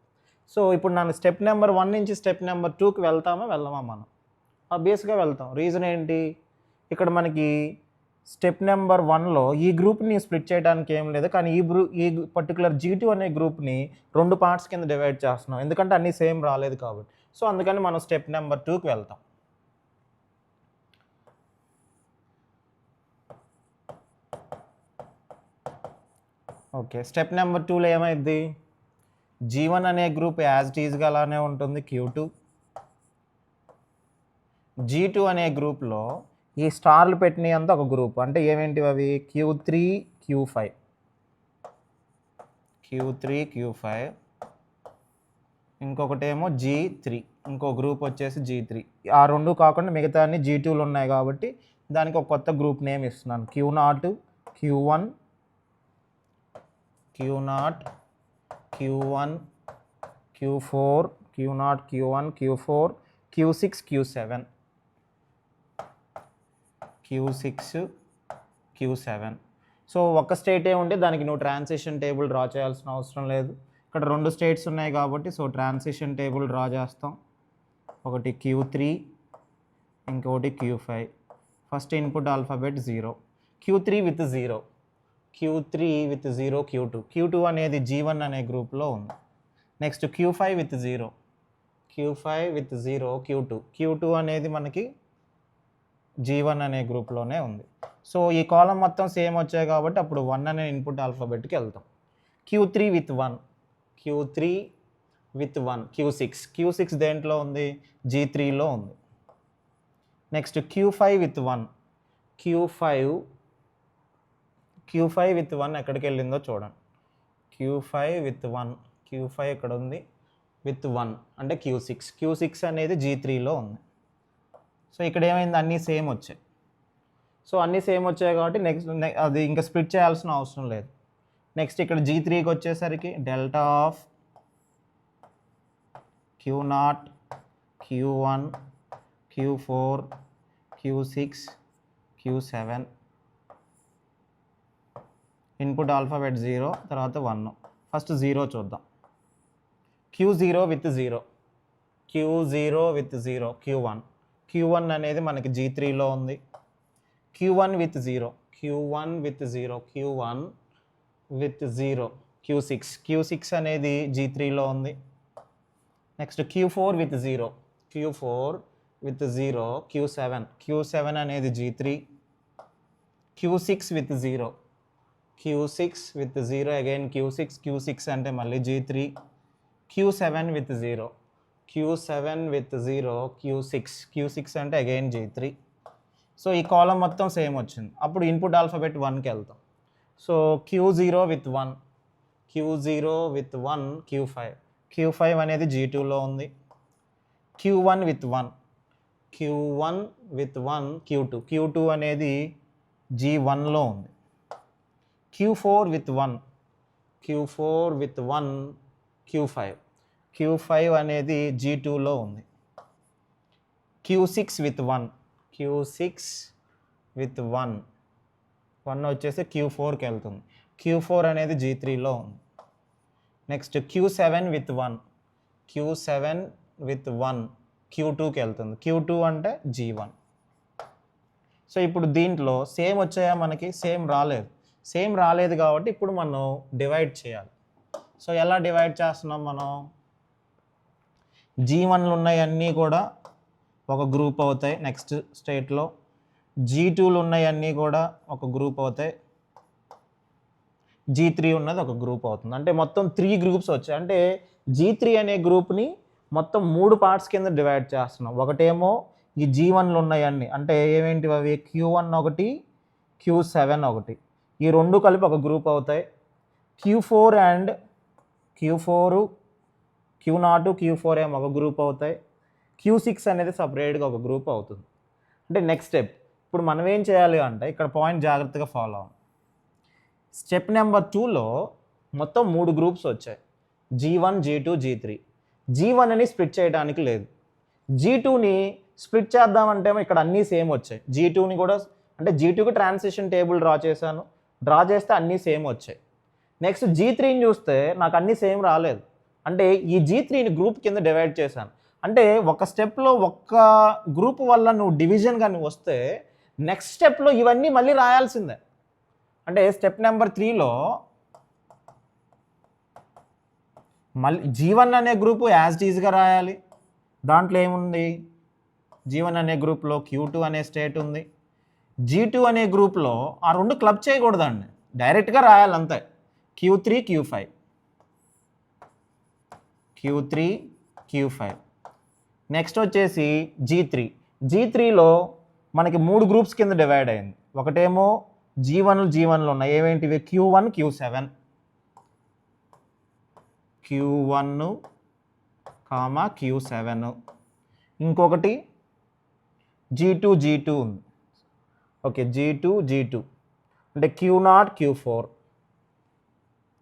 సో ఇప్పుడు నన్ను స్టెప్ నెంబర్ 1 నుంచి స్టెప్ నెంబర్ 2కి వెళ్ళమా మనం? ఆబ్వియస్గా వెళ్తాం. రీజన్ ఏంటి? ఇక్కడ మనకి స్టెప్ నెంబర్ 1లో ఈ గ్రూప్ని స్ప్లిట్ చేయడానికి ఏం లేదు, కానీ ఈ పర్టికులర్ G2 అనే గ్రూప్ని 2 పార్ట్స్ కింద డివైడ్ చేస్తున్నాం, ఎందుకంటే అన్నీ సేమ్ రాలేదు కాబట్టి. సో అందుకని మనం స్టెప్ నెంబర్ 2కి వెళ్తాం. ఓకే, స్టెప్ నెంబర్ 2లో ఏమైంది? G1 అనే గ్రూప్ యాజ్ ఇట్ ఈజ్గా అలానే ఉంటుంది, Q2. G2 అనే గ్రూప్లో ఈ స్టార్లు పెట్టినవి అంతా ఒక గ్రూప్, అంటే ఏమేంటివి అవి? Q3, Q5, Q3, Q5. ఇంకొకటేమో G3, ఇంకో గ్రూప్ వచ్చేసి G3. ఆ రెండు కాకుండా మిగతా అన్ని G2లో ఉన్నాయి కాబట్టి దానికి ఒక కొత్త గ్రూప్ నేమ్ ఇస్తున్నాను, Q0, Q1, Q0, Q1, Q4, Q0, Q1, Q4, Q6, Q7, Q6, Q7. So ఒక స్టేటే ఉంటే దానికి నువ్వు ట్రాన్సిషన్ టేబుల్ డ్రా చేయాల్సిన అవసరం లేదు. ఇక్కడ 2 స్టేట్స్ ఉన్నాయి కాబట్టి సో ట్రాన్సిషన్ టేబుల్ డ్రా చేస్తాం. ఒకటి Q3, ఇంకొకటి Q5. First input alphabet 0, Q3 with 0, Q3 with 0 Q2. Q2 అనేది G1 అనే గ్రూప్లో ఉంది. Next Q5 with 0, Q5 with 0 Q2. Q2 అనేది మనకి G1 అనే గ్రూప్లోనే ఉంది. సో ఈ కాలం మొత్తం సేమ్ వచ్చాయి కాబట్టి అప్పుడు 1 అనే ఇన్పుట్ ఆల్ఫాబెట్కి వెళ్తాం. Q3 with 1, Q3 with 1 Q6. Q6 దేంట్లో ఉంది? G3లో ఉంది. Next Q5 with 1, Q5 with 1 ఎక్కడికి వెళ్ళిందో చూడండి. Q5 విత్ 1, Q5 ఇక్కడ ఉంది, విత్ 1 అంటే Q6. Q6 అనేది G3లో ఉంది. సో ఇక్కడ ఏమైంది? అన్నీ సేమ్ వచ్చాయి. సో అన్నీ సేమ్ వచ్చాయి కాబట్టి నెక్స్ట్ అది ఇంకా స్ప్లిట్ చేయాల్సిన అవసరం లేదు. నెక్స్ట్ ఇక్కడ G3కి వచ్చేసరికి delta of Q0, Q1, Q4, Q6, Q7. Input alphabet 0, తర్వాత 1. ఫస్ట్ 0 చూద్దాం. Q0 with 0, Q0 with 0 Q1. Q1 అనేది మనకి G3లో ఉంది. Q1 with 0, Q1 with 0 Q1 with 0 Q6. Q6 అనేది G3లో ఉంది. Next Q4 with 0, Q4 with 0 Q7. Q7 అనేది G3. Q6 with 0, Q6 with 0 again Q6. Q6 అంటే మళ్ళీ G3. Q7 with 0, Q7 with 0 Q6. Q6 అంటే అగైన్ G3. సో ఈ కాలం మొత్తం same వచ్చింది. అప్పుడు ఇన్పుట్ ఆల్ఫాబెట్ 1కి వెళ్తాం. So Q0 with 1, Q0 with 1 Q5. Q5 అనేది G2లో ఉంది. Q1 with 1, Q1 with 1 Q2. Q2 అనేది G1లో ఉంది. Q4 with 1, Q4 with 1 Q5. Q5 అనేది G2లో ఉంది. Q6 విత్ 1, Q6 విత్ 1 వచ్చేసి Q4కి వెళ్తుంది. Q4 అనేది G3లో ఉంది. నెక్స్ట్ Q7 విత్ 1 Q2కి వెళ్తుంది. Q2 అంటే G1. సో ఇప్పుడు దీంట్లో సేమ్ వచ్చాయా మనకి? సేమ్ రాలేదు కాబట్టి ఇప్పుడు మనం డివైడ్ చేయాలి. సో ఎలా డివైడ్ చేస్తున్నాం మనం? G1లు ఉన్నాయన్నీ కూడా ఒక గ్రూప్ అవుతాయి నెక్స్ట్ స్టేట్లో. G2లు ఉన్నాయన్నీ కూడా ఒక గ్రూప్ అవుతాయి. G3 ఉన్నది ఒక గ్రూప్ అవుతుంది. అంటే మొత్తం 3 గ్రూప్స్ వచ్చాయి. అంటే G3 అనే గ్రూప్ని మొత్తం 3 పార్ట్స్ కింద డివైడ్ చేస్తున్నాం. ఒకటేమో ఈ G1లు ఉన్నాయన్నీ, అంటే ఏమేంటివి అవి? Q1 ఒకటి, Q7 ఒకటి, ఈ రెండు కలిపి ఒక గ్రూప్ అవుతాయి. Q4 అండ్ Q0, Q4 ఏమో ఒక గ్రూప్ అవుతాయి. Q6 అనేది సపరేట్గా ఒక గ్రూప్ అవుతుంది. అంటే నెక్స్ట్ స్టెప్ ఇప్పుడు మనం ఏం చేయాలి అంటే, ఇక్కడ పాయింట్ జాగ్రత్తగా ఫాలో అవ్వండి. స్టెప్ నెంబర్ 2లో మొత్తం 3 గ్రూప్స్ వచ్చాయి. G1, G2, G3. G1ని స్ప్లిట్ చేయడానికి లేదు. G2ని స్ప్లిట్ చేద్దామంటే ఇక్కడ అన్నీ సేమ్ వచ్చాయి. G2ని కూడా, అంటే G2కి ట్రాన్సిషన్ టేబుల్ డ్రా చేశాను. డ్రా చేస్తే అన్నీ సేమ్ వచ్చాయి. నెక్స్ట్ G3ని చూస్తే నాకు అన్నీ సేమ్ రాలేదు. అంటే ఈ G3ని గ్రూప్ కింద డివైడ్ చేశాను. అంటే ఒక స్టెప్లో ఒక్క గ్రూప్ వల్ల నువ్వు డివిజన్ కానీ వస్తే నెక్స్ట్ స్టెప్లో ఇవన్నీ మళ్ళీ రాయాల్సిందే. అంటే స్టెప్ నెంబర్ 3లో మళ్ళీ G1 అనే గ్రూపు యాజ్ ఈజ్గా రాయాలి. దాంట్లో ఏముంది? G1 అనే గ్రూప్లో Q2 అనే స్టేట్ ఉంది. G2 అనే గ్రూప్లో ఆ రెండు క్లబ్ చేయకూడదండి, డైరెక్ట్గా రాయాలి అంతే. Q3, Q5. నెక్స్ట్ వచ్చేసి G3లో మనకి 3 గ్రూప్స్ కింద డివైడ్ అయింది. ఒకటేమో G1లు ఉన్నాయి. ఏమేంటివి? Q1, Q7. ఇంకొకటి G2 ఉంది. ఓకే, G2 అంటే Q0, Q4.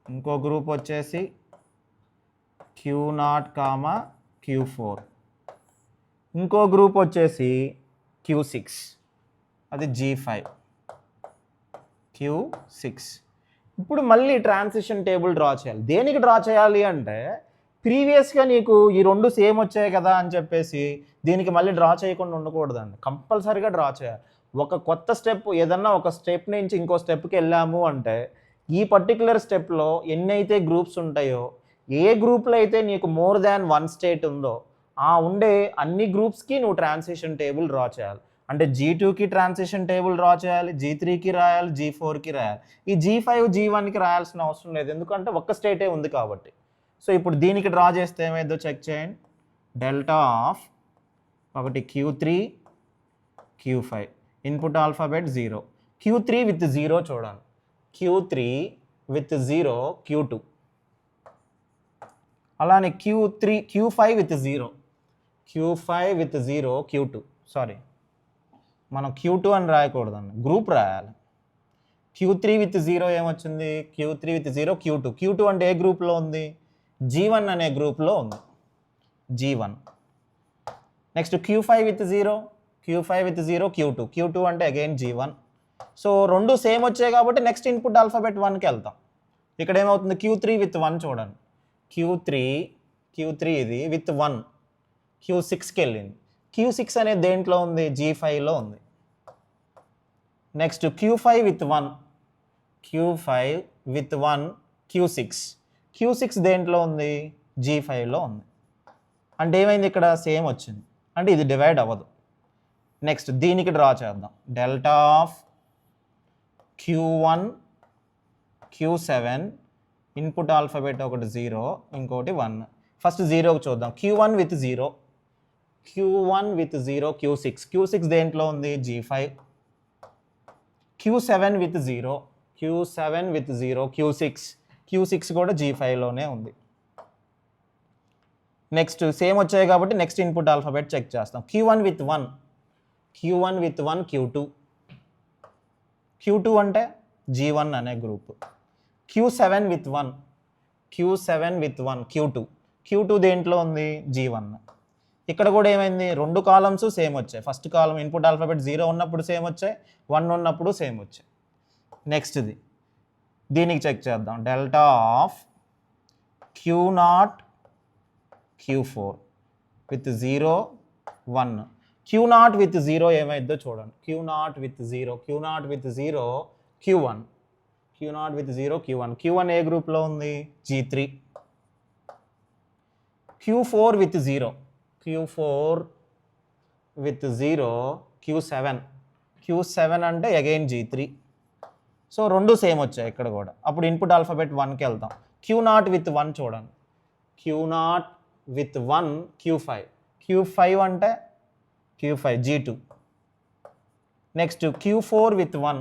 ఇంకో గ్రూప్ వచ్చేసి Q0, Q4. ఇంకో గ్రూప్ వచ్చేసి Q6, అది G5. Q6. ఇప్పుడు మళ్ళీ ట్రాన్సిషన్ టేబుల్ డ్రా చేయాలి. దేనికి డ్రా చేయాలి అంటే, ప్రీవియస్గా నీకు ఈ రెండు సేమ్ వచ్చాయి కదా అని చెప్పేసి దీనికి మళ్ళీ డ్రా చేయకుండా ఉండకూడదండి, కంపల్సరీగా డ్రా చేయాలి. ఒక కొత్త స్టెప్, ఏదన్నా ఒక స్టెప్ నుంచి ఇంకో స్టెప్కి వెళ్ళాము అంటే ఈ పర్టికులర్ స్టెప్లో ఎన్నైతే గ్రూప్స్ ఉంటాయో, ఏ గ్రూప్లో అయితే నీకు మోర్ దాన్ 1 స్టేట్ ఉందో ఆ ఉండే అన్ని గ్రూప్స్కి నువ్వు ట్రాన్సిషన్ టేబుల్ డ్రా చేయాలి. అంటే G2కి ట్రాన్సిషన్ టేబుల్ డ్రా చేయాలి, G3కి రాయాలి, G4కి రాయాలి. ఈ G5, G1కి రాయాల్సిన అవసరం లేదు, ఎందుకంటే ఒక్క స్టేటే ఉంది కాబట్టి. సో ఇప్పుడు దీనికి డ్రా చేస్తే ఏమైందో చెక్ చేయండి. డెల్టా ఆఫ్ ఒకటి Q3, Q5. Input alphabet 0. Q3 with 0 చూడండి. Q3 with 0 Q2. అలానే Q5 with 0. Q5 with 0 Q2. Sorry, మనం Q2 అని రాయకూడదండి, గ్రూప్ రాయాలి. Q3 విత్ 0 ఏమొచ్చింది? Q3 with 0 Q2. Q2 అంటే ఏ గ్రూప్లో ఉంది? G1 అనే గ్రూప్లో ఉంది, G1. Next Q5 with 0 Q2 అంటే అగైన్ G1. సో రెండు సేమ్ వచ్చాయి కాబట్టి నెక్స్ట్ ఇన్పుట్ ఆల్ఫాబెట్ 1కి వెళ్తాం. ఇక్కడ ఏమవుతుంది? Q3 విత్ 1 చూడండి. Q3 ఇది విత్ 1 Q6కి వెళ్ళింది. Q6 అనేది దేంట్లో ఉంది? G5లో ఉంది. నెక్స్ట్ Q5 విత్ 1 Q6 దేంట్లో ఉంది? G5లో ఉంది. అంటే ఏమైంది? ఇక్కడ సేమ్ వచ్చింది, అంటే ఇది డివైడ్ అవ్వదు. నెక్స్ట్ దీనికి డ్రా చేద్దాం. Delta of Q1, Q7. Input alphabet ఒకటి 0, ఇంకోటి 1. ఫస్ట్ 0కి చూద్దాం. Q1 విత్ 0 Q6 దేంట్లో ఉంది? G5. Q7 విత్ 0 Q6 కూడా G5లోనే ఉంది. నెక్స్ట్ సేమ్ వచ్చాయి కాబట్టి నెక్స్ట్ ఇన్పుట్ ఆల్ఫాబెట్ చెక్ చేస్తాం. Q1 విత్ 1 Q2 అంటే G1 అనే గ్రూప్. Q7 విత్ 1 Q2 దేంట్లో ఉంది? G1. ఇక్కడ కూడా ఏమైంది, 2 కాలమ్స్ సేమ్ వచ్చాయి. ఫస్ట్ కాలం ఇన్పుట్ ఆల్ఫాబెట్ 0 ఉన్నప్పుడు సేమ్ వచ్చాయి, 1 ఉన్నప్పుడు సేమ్ వచ్చాయి. నెక్స్ట్ది దీనికి చెక్ చేద్దాం. Delta of Q0 Q4 with 0 1. Q0 with 0 ఏమైందో చూడండి. Q0 with 0 Q0 with 0 Q1 Q0 with 0 Q1. Q1 ఏ గ్రూప్లో ఉంది? G3. Q4 with 0 Q4 with 0 Q7 Q7 అంటే అగైన్ G3. సో 2 సేమ్ వచ్చాయి ఇక్కడ కూడా. అప్పుడు ఇన్పుట్ ఆల్ఫాబెట్ 1కి వెళ్తాం. Q0 విత్ 1 చూడండి. Q0 విత్ 1 Q5 Q5 అంటే Q5 G2. Next Q4 with 1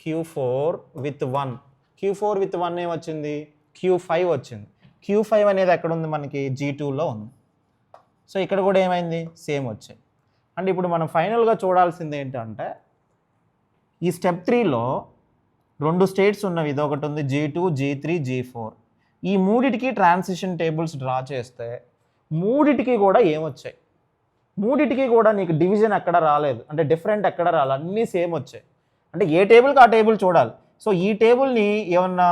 Q4 with 1 Q4 with 1 ఏమొచ్చింది? Q5 వచ్చింది. Q5 అనేది ఎక్కడ ఉంది మనకి? G2లో ఉంది. సో ఇక్కడ కూడా ఏమైంది? సేమ్ వచ్చాయి. అంటే ఇప్పుడు మనం ఫైనల్గా చూడాల్సింది ఏంటంటే ఈ స్టెప్ 3లో 2 స్టేట్స్ ఉన్నవి. ఇది ఒకటి ఉంది G2 G3 G4. ఈ మూడిటికి ట్రాన్సిషన్ టేబుల్స్ డ్రా చేస్తే మూడిటికి కూడా ఏమొచ్చాయి? మూడిటికి కూడా నీకు డివిజన్ ఎక్కడ రాలేదు, అంటే డిఫరెంట్ ఎక్కడ రాలేదు, అన్నీ సేమ్ వచ్చాయి. అంటే ఏ టేబుల్కి ఆ టేబుల్ చూడాలి. సో ఈ టేబుల్ని ఏమన్నా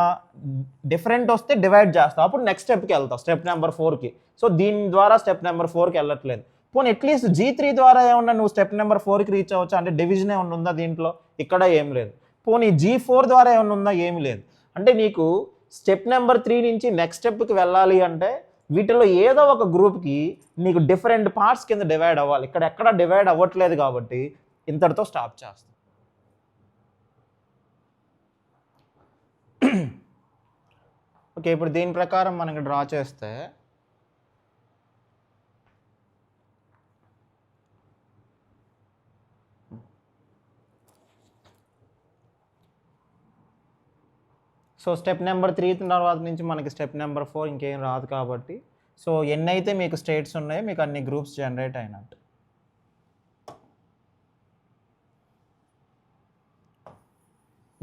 డిఫరెంట్ వస్తే డివైడ్ చేస్తావు, అప్పుడు నెక్స్ట్ స్టెప్కి వెళ్తావు, స్టెప్ నెంబర్ 4కి. సో దీని ద్వారా స్టెప్ నెంబర్ 4కి వెళ్ళట్లేదు. పోనీ అట్లీస్ట్ G3 ద్వారా ఏమన్నా నువ్వు స్టెప్ నెంబర్ 4కి రీచ్ అవ్వచ్చు, అంటే డివిజన్ ఏమన్నా ఉందా దీంట్లో? ఇక్కడ ఏం లేదు. పోనీ G4 ద్వారా ఏమన్నా ఉందా? ఏమి లేదు. అంటే నీకు స్టెప్ నెంబర్ 3 నుంచి నెక్స్ట్ స్టెప్కి వెళ్ళాలి అంటే వీటిలో ఏదో ఒక గ్రూప్కి నీకు డిఫరెంట్ పార్ట్స్ కింద డివైడ్ అవ్వాలి. ఇక్కడ ఎక్కడ డివైడ్ అవ్వట్లేదు కాబట్టి ఇంతటితో స్టాప్ చేస్తాం. ఓకే, ఇప్పుడు దీని ప్రకారం మనకి డ్రా చేస్తే సో స్టెప్ నెంబర్ 3 తర్వాత నుంచి మనకి స్టెప్ నెంబర్ 4 ఇంకేం రాదు కాబట్టి, సో ఎన్నైతే మీకు స్టేట్స్ ఉన్నాయో మీకు అన్ని గ్రూప్స్ జనరేట్ అయినట్టు.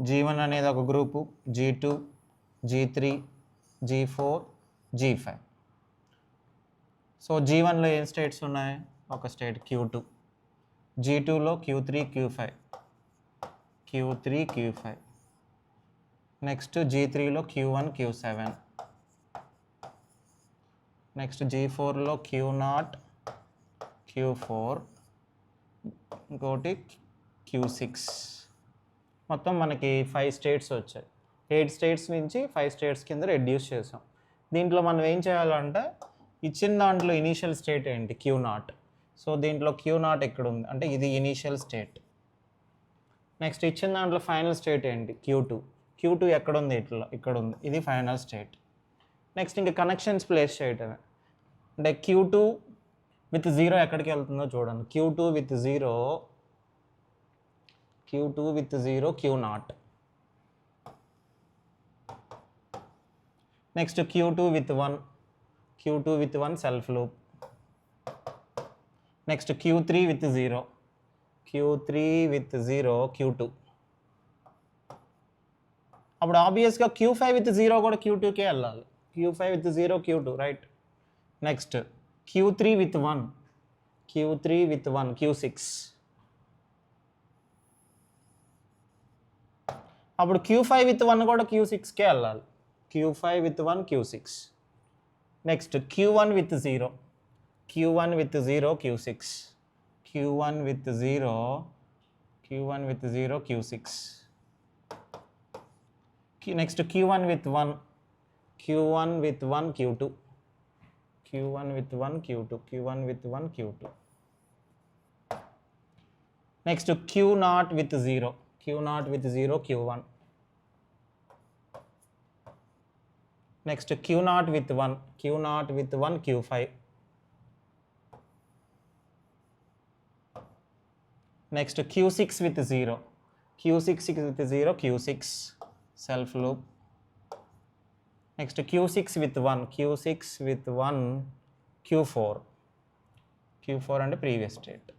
G1 అనేది ఒక group, G2 G3 G4 G5. So G1లో ఏం స్టేట్స్ ఉన్నాయి? ఒక స్టేట్ Q2. G2లో Q3 Q5 Q3 Q5. Next G3లో Q1 Q7. నెక్స్ట్ G4లో Q0 Q4, ఇంకోటి Q6. మొత్తం మనకి 5 స్టేట్స్ వచ్చాయి. 8 స్టేట్స్ నుంచి 5 స్టేట్స్ కింద రెడ్యూస్ చేసాం. దీంట్లో మనం ఏం చేయాలంటే ఇచ్చిన దాంట్లో ఇనీషియల్ స్టేట్ ఏంటి? Q0. సో దీంట్లో Q0 ఎక్కడ ఉంది అంటే ఇది ఇనీషియల్ స్టేట్. నెక్స్ట్ ఇచ్చిన దాంట్లో ఫైనల్ స్టేట్ ఏంటి? Q2 ఎక్కడ ఉంది? ఇట్లా ఇక్కడ ఉంది, ఇది ఫైనల్ స్టేట్. నెక్స్ట్ ఇంకా కనెక్షన్స్ ప్లేస్ చేయటమే. అంటే Q2 విత్ 0 ఎక్కడికి వెళ్తుందో చూడండి. Q2 with 0 Q0. Next Q2 with 1 self loop. Next Q3 with 0 Q2. అప్పుడు ఆబ్వియస్గా Q5 విత్ 0 కూడా Q2కే వెళ్ళాలి. Q5 with 0 Q2, right. Next Q3 with 1 Q6. అప్పుడు Q5 విత్ 1 కూడా Q6కే వెళ్ళాలి. Q5 with 1 Q6. Next Q1 with 0 Q6. Q1 with 0 Q6. Next Q1 with 1 Q2. Q1 with 1 Q2. Next Q0 with 0 Q1. Next Q0 with 1 Q5. Next Q6 with 0 Q6 self loop. Next Q6 with 1 Q4 అంటే previous state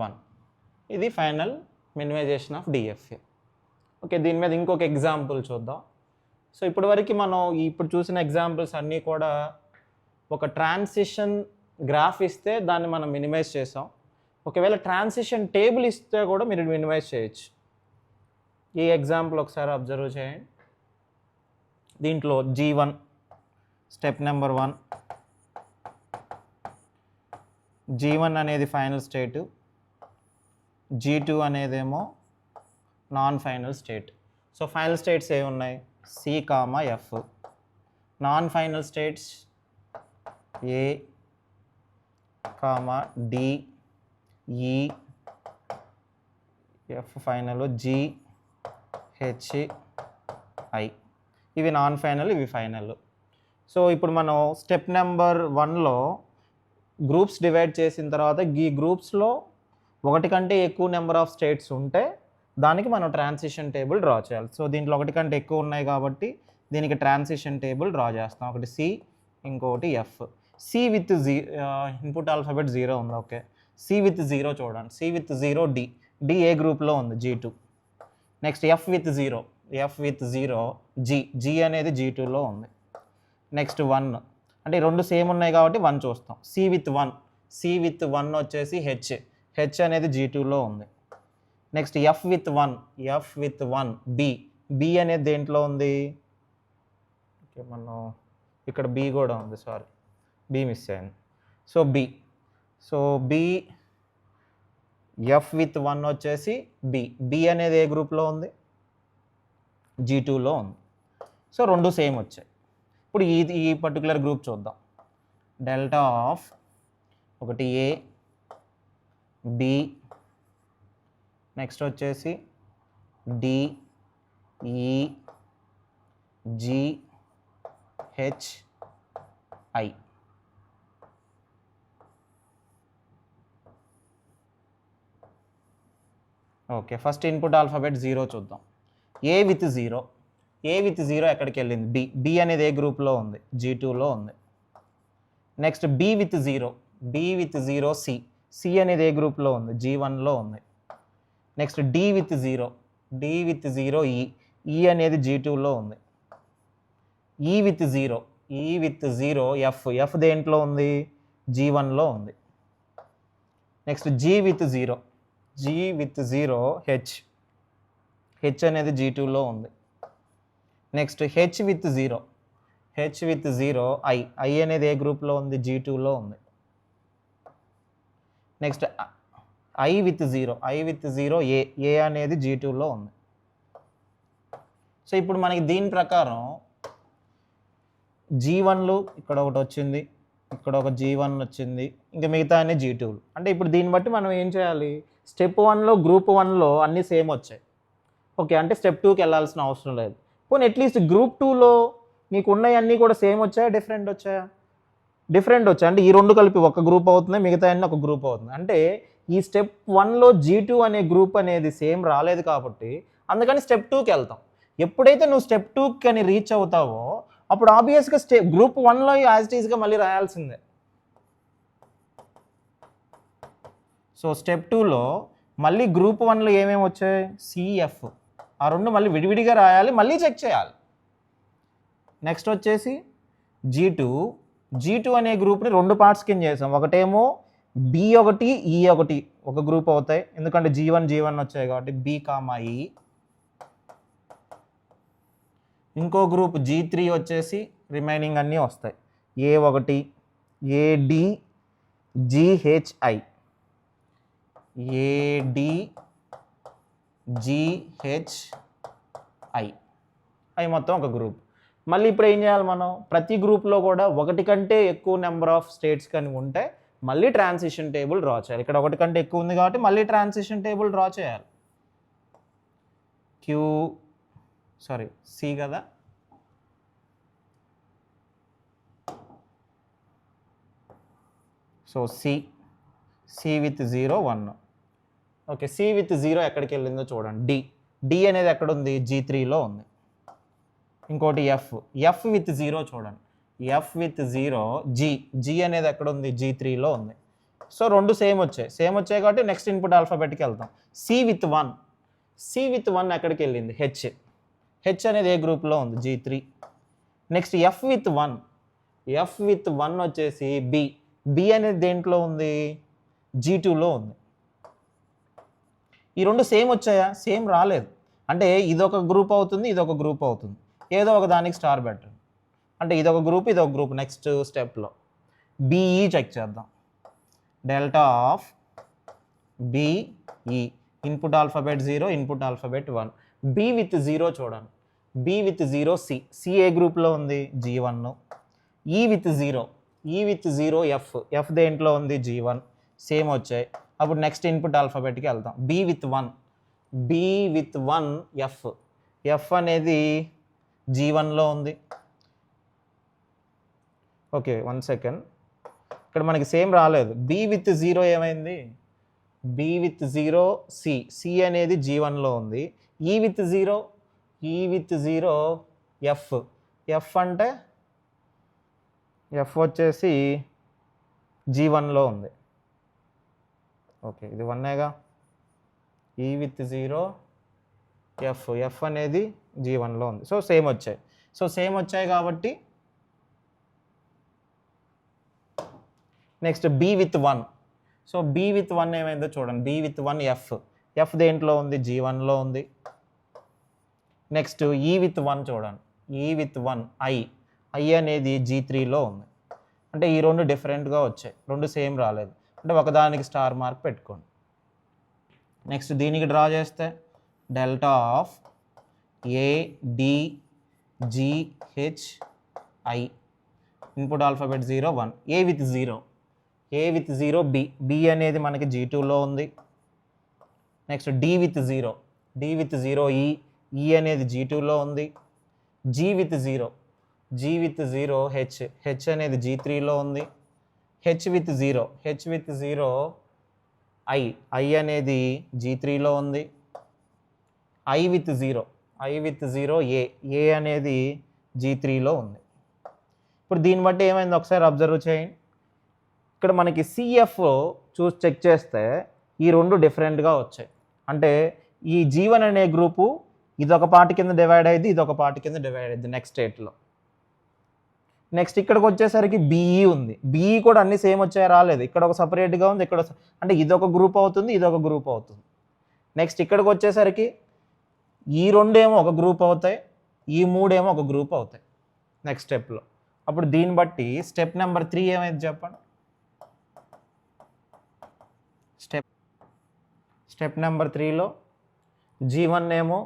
1. ఇది final minimisation of DFA. Okay, దీని మీద ఇంకొక example చూద్దాం. So ఇప్పటివరకు మనం ఇప్పుడు చూసిన ఎగ్జాంపుల్స్ అన్నీ కూడా ఒక ట్రాన్సిషన్ గ్రాఫ్ ఇస్తే దాన్ని మనం మినిమైజ్ చేసాం. ఒకవేళ ట్రాన్సిషన్ టేబుల్ ఇస్తే కూడా మీరు మినిమైజ్ చేయొచ్చు. ఈ ఎగ్జాంపుల్ ఒకసారి అబ్జర్వ్ చేయండి. దీంట్లో G1 స్టెప్ నెంబర్ 1, G1 అనేది ఫైనల్ స్టేటు, G2 అనేదేమో non final state. So final states ఏమి ఉన్నాయి? C, F. Non final states A, D, E, F final, G, H, I. ఇవి నాన్ ఫైనల్, ఇవి ఫైనల్. సో ఇప్పుడు మనం స్టెప్ నెంబర్ 1లో groups divide చేసిన తర్వాత ఈ గ్రూప్స్లో ఒకటి కంటే ఎక్కువ నెంబర్ ఆఫ్ స్టేట్స్ ఉంటే దానికి మనం ట్రాన్సిషన్ టేబుల్ డ్రా చేయాలి. సో దీంట్లో ఒకటి కంటే ఎక్కువ ఉన్నాయి కాబట్టి దీనికి ట్రాన్సిషన్ టేబుల్ డ్రా చేస్తాం. ఒకటి C, ఇంకొకటి F. C with input alphabet 0 ఉంది. ఓకే, C విత్ 0 చూడండి. C with 0 D. D ఏ గ్రూప్లో ఉంది? G2. Next F with 0, F with 0 G. G అనేది G2లో ఉంది. నెక్స్ట్ 1, అంటే రెండు సేమ్ ఉన్నాయి కాబట్టి 1 చూస్తాం. C విత్ 1, C విత్ 1 వచ్చేసి H. H అనేది G2లో ఉంది. Next F with 1, F with 1 B. B అనేది దేంట్లో ఉంది? ఓకే, మనం ఇక్కడ B కూడా ఉంది, సారీ, B మిస్ అయింది. So B. So B, F with 1 వచ్చేసి B. B అనేది ఏ గ్రూప్లో ఉంది? G2లో ఉంది. సో రెండు సేమ్ వచ్చాయి. ఇప్పుడు ఈ పర్టికులర్ గ్రూప్ చూద్దాం. డెల్టా ఆఫ్ ఒకటి A, B, నెక్స్ట్ వచ్చేసి D, E, G, H, I. Okay, first input alphabet 0 చూద్దాం. A విత్ 0, A విత్ 0 ఎక్కడికి వెళ్ళింది? B. B అనేది ఏ గ్రూప్లో ఉంది? G2లో ఉంది. Next B with 0, B with 0 C. C అనేది ఏ గ్రూప్లో ఉంది? G1లో ఉంది. Next D with 0, D with 0 E. E అనేది G2లో ఉంది. E with 0, E with 0 F. F దేంట్లో ఉంది? G1లో ఉంది. Next G with 0, G with 0 H. H అనేది G2లో ఉంది. Next H with 0, H with 0 I. I అనేది ఏ గ్రూప్లో ఉంది? G2లో ఉంది. Next I with 0, I with 0 A. A అనేది G2లో ఉంది. సో ఇప్పుడు మనకి దీని ప్రకారం G1లు ఇక్కడ ఒకటి వచ్చింది, ఇక్కడ ఒక G1 వచ్చింది, ఇంకా మిగతా అన్ని G2లు. అంటే ఇప్పుడు దీన్ని బట్టి మనం ఏం చేయాలి? స్టెప్ 1లో గ్రూప్ 1లో అన్నీ సేమ్ వచ్చాయి. ఓకే, అంటే స్టెప్ 2కి వెళ్ళాల్సిన అవసరం లేదు. పోనీ అట్లీస్ట్ గ్రూప్ 2లో మీకు ఉన్నవన్నీ కూడా సేమ్ వచ్చాయా, డిఫరెంట్ వచ్చాయా? డిఫరెంట్ వచ్చాయి. అంటే ఈ రెండు కలిపి ఒక గ్రూప్ అవుతుంది, మిగతా అన్నీ ఒక గ్రూప్ అవుతుంది. అంటే ఈ స్టెప్ 1లో G2 అనే గ్రూప్ అనేది సేమ్ రాలేదు కాబట్టి అందుకని స్టెప్ 2కి వెళ్తాం. ఎప్పుడైతే నువ్వు స్టెప్ 2కి అని రీచ్ అవుతావో అప్పుడు ఆబ్వియస్గా గ్రూప్ 1లో యాజ్ ఇట్ ఈస్గా మళ్ళీ రాయాల్సిందే. సో స్టెప్ 2లో మళ్ళీ గ్రూప్ 1లో ఏమేమి వచ్చాయి? CF. ఆ రెండు మళ్ళీ విడివిడిగా రాయాలి, మళ్ళీ చెక్ చేయాలి. నెక్స్ట్ వచ్చేసి G2 అనే గ్రూప్ని రెండు పార్ట్స్ కింద చేసాం. ఒకటేమో B1 E1 ఒక గ్రూప్ అవుతాయి, ఎందుకంటే G1 వచ్చాయి కాబట్టి B, E. ఇంకో గ్రూప్ G3 వచ్చేసి రిమైనింగ్ అన్నీ వస్తాయి. A1 AD GHI, AD GHI. అవి మొత్తం ఒక గ్రూప్. మళ్ళీ ఇప్పుడు ఏం చేయాలి మనం? ప్రతి గ్రూప్లో కూడా ఒకటి కంటే ఎక్కువ నెంబర్ ఆఫ్ స్టేట్స్ కానీ ఉంటే మళ్ళీ ట్రాన్సిషన్ టేబుల్ డ్రా చేయాలి. ఇక్కడ ఒకటి కంటే ఎక్కువ ఉంది కాబట్టి మళ్ళీ ట్రాన్సిషన్ టేబుల్ డ్రా చేయాలి. C కదా. So C with 0 1. Okay, C with 0 ఎక్కడికి వెళ్ళిందో చూడండి. D అనేది ఎక్కడ ఉంది? G3లో ఉంది. ఇంకోటి F విత్ 0 చూడండి. F విత్ 0 G అనేది ఎక్కడ ఉంది? G3లో ఉంది. సో రెండు సేమ్ వచ్చాయి కాబట్టి నెక్స్ట్ ఇన్పుట్ ఆల్ఫాబెట్కి వెళ్తాం. C విత్ 1 ఎక్కడికి వెళ్ళింది? H అనేది ఏ గ్రూప్లో ఉంది? G3. Next F with 1 F with 1 వచ్చేసి బి. బి అనేది దేంట్లో ఉంది? G2లో ఉంది. ఈ రెండు సేమ్ వచ్చాయా? సేమ్ రాలేదు. అంటే ఇదొక గ్రూప్ అవుతుంది, ఇదొక గ్రూప్ అవుతుంది. ఏదో ఒక దానికి స్టార్ పెట్టండి. అంటే ఇదొక గ్రూప్, ఇదొక గ్రూప్. నెక్స్ట్ స్టెప్లో బిఈ చెక్ చేద్దాం. Delta of B E, input alphabet 0, input alphabet 1. B with 0 చూడండి. B with 0 C. సి ఏ గ్రూప్లో ఉంది? G1. ఈ విత్ 0, ఈ విత్ 0 ఎఫ్. ఎఫ్ దేంట్లో ఉంది? G1. సేమ్ వచ్చాయి. అప్పుడు నెక్స్ట్ ఇన్పుట్ ఆల్ఫాబెట్కి వెళ్తాం. B with 1, B with 1 F. F అనేది G1లో ఉంది. Okay, 1 second. ఇక్కడ మనకి సేమ్ రాలేదు. బి విత్ 0 ఏమైంది? B with 0 C. సి అనేది G1లో ఉంది. ఈ విత్ 0, ఈ విత్ 0 ఎఫ్. ఎఫ్ అంటే ఎఫ్ వచ్చేసి G1లో ఉంది. ఓకే, ఇది 1ఏగా. ఈ విత్ 0 ఎఫ్. ఎఫ్ అనేది G1లో ఉంది. సో సేమ్ వచ్చాయి. సో సేమ్ వచ్చాయి కాబట్టి next B with 1. So B with 1 ఏమైందో చూడండి. B with 1 F. ఎఫ్ దేంట్లో ఉంది? G1లో ఉంది. నెక్స్ట్ ఈ విత్ 1 చూడండి. E with 1 I. ఐ అనేది G3లో ఉంది. అంటే ఈ రెండు డిఫరెంట్గా వచ్చాయి, రెండు సేమ్ రాలేదు. అంటే ఒకదానికి స్టార్ మార్క్ పెట్టుకోండి. నెక్స్ట్ దీనికి డ్రా చేస్తే delta of ADGHI, input alphabet 0, 1. A with 0, A with 0 B. B అనేది మనకి G2లో ఉంది. Next D with 0, D with 0 E. E అనేది G2లో ఉంది. G with 0, G with 0 H. H అనేది G3లో ఉంది. H with 0, H with 0 I. I అనేది G3లో ఉంది. ఐ విత్ 0, ఐ విత్ 0 ఏ. ఏ అనేది G3లో ఉంది. ఇప్పుడు దీన్ని బట్టి ఏమైంది ఒకసారి అబ్జర్వ్ చేయండి. ఇక్కడ మనకి సిఎఫ్ చూసి చెక్ చేస్తే ఈ రెండు డిఫరెంట్గా వచ్చాయి. అంటే ఈ G1 అనే గ్రూపు ఇదొక పార్ట్ కింద డివైడ్ అయ్యింది, ఇదొక పార్ట్ కింద డివైడ్ అయ్యింది నెక్స్ట్ స్టేట్లో. నెక్స్ట్ ఇక్కడికి వచ్చేసరికి బిఈ ఉంది. బిఈ కూడా అన్ని సేమ్ వచ్చాయి, రాలేదు. ఇక్కడ ఒక సపరేట్గా ఉంది, ఇక్కడ అంటే ఇదొక గ్రూప్ అవుతుంది, ఇదొక గ్రూప్ అవుతుంది. నెక్స్ట్ ఇక్కడికి వచ్చేసరికి ఈ రెండేమో ఒక గ్రూప్ అవుతాయి, ఈ మూడేమో ఒక గ్రూప్ అవుతాయి నెక్స్ట్ స్టెప్లో. అప్పుడు దీన్ని బట్టి స్టెప్ నెంబర్ 3 ఏమైంది చెప్పండి. స్టెప్ నెంబర్ 3లో G1 ఏమో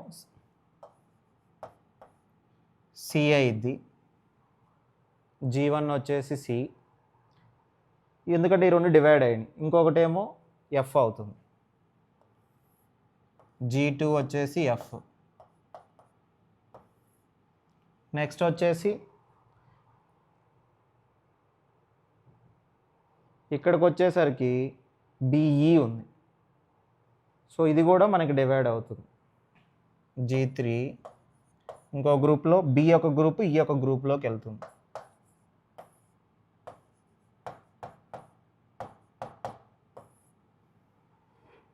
సి అయింది, G1 వచ్చేసి సి, ఎందుకంటే ఈ రెండు డివైడ్ అయ్యింది. ఇంకొకటి ఏమో ఎఫ్ అవుతుంది. G2 వచ్చేసి ఎఫ్. నెక్స్ట్ వచ్చేసి ఇక్కడికి వచ్చేసరికి బిఈ ఉంది. సో ఇది కూడా మనకి డివైడ్ అవుతుంది. G3 ఇంకో గ్రూప్లో, బి ఒక గ్రూప్, ఈ ఒక గ్రూప్లోకి వెళ్తుంది.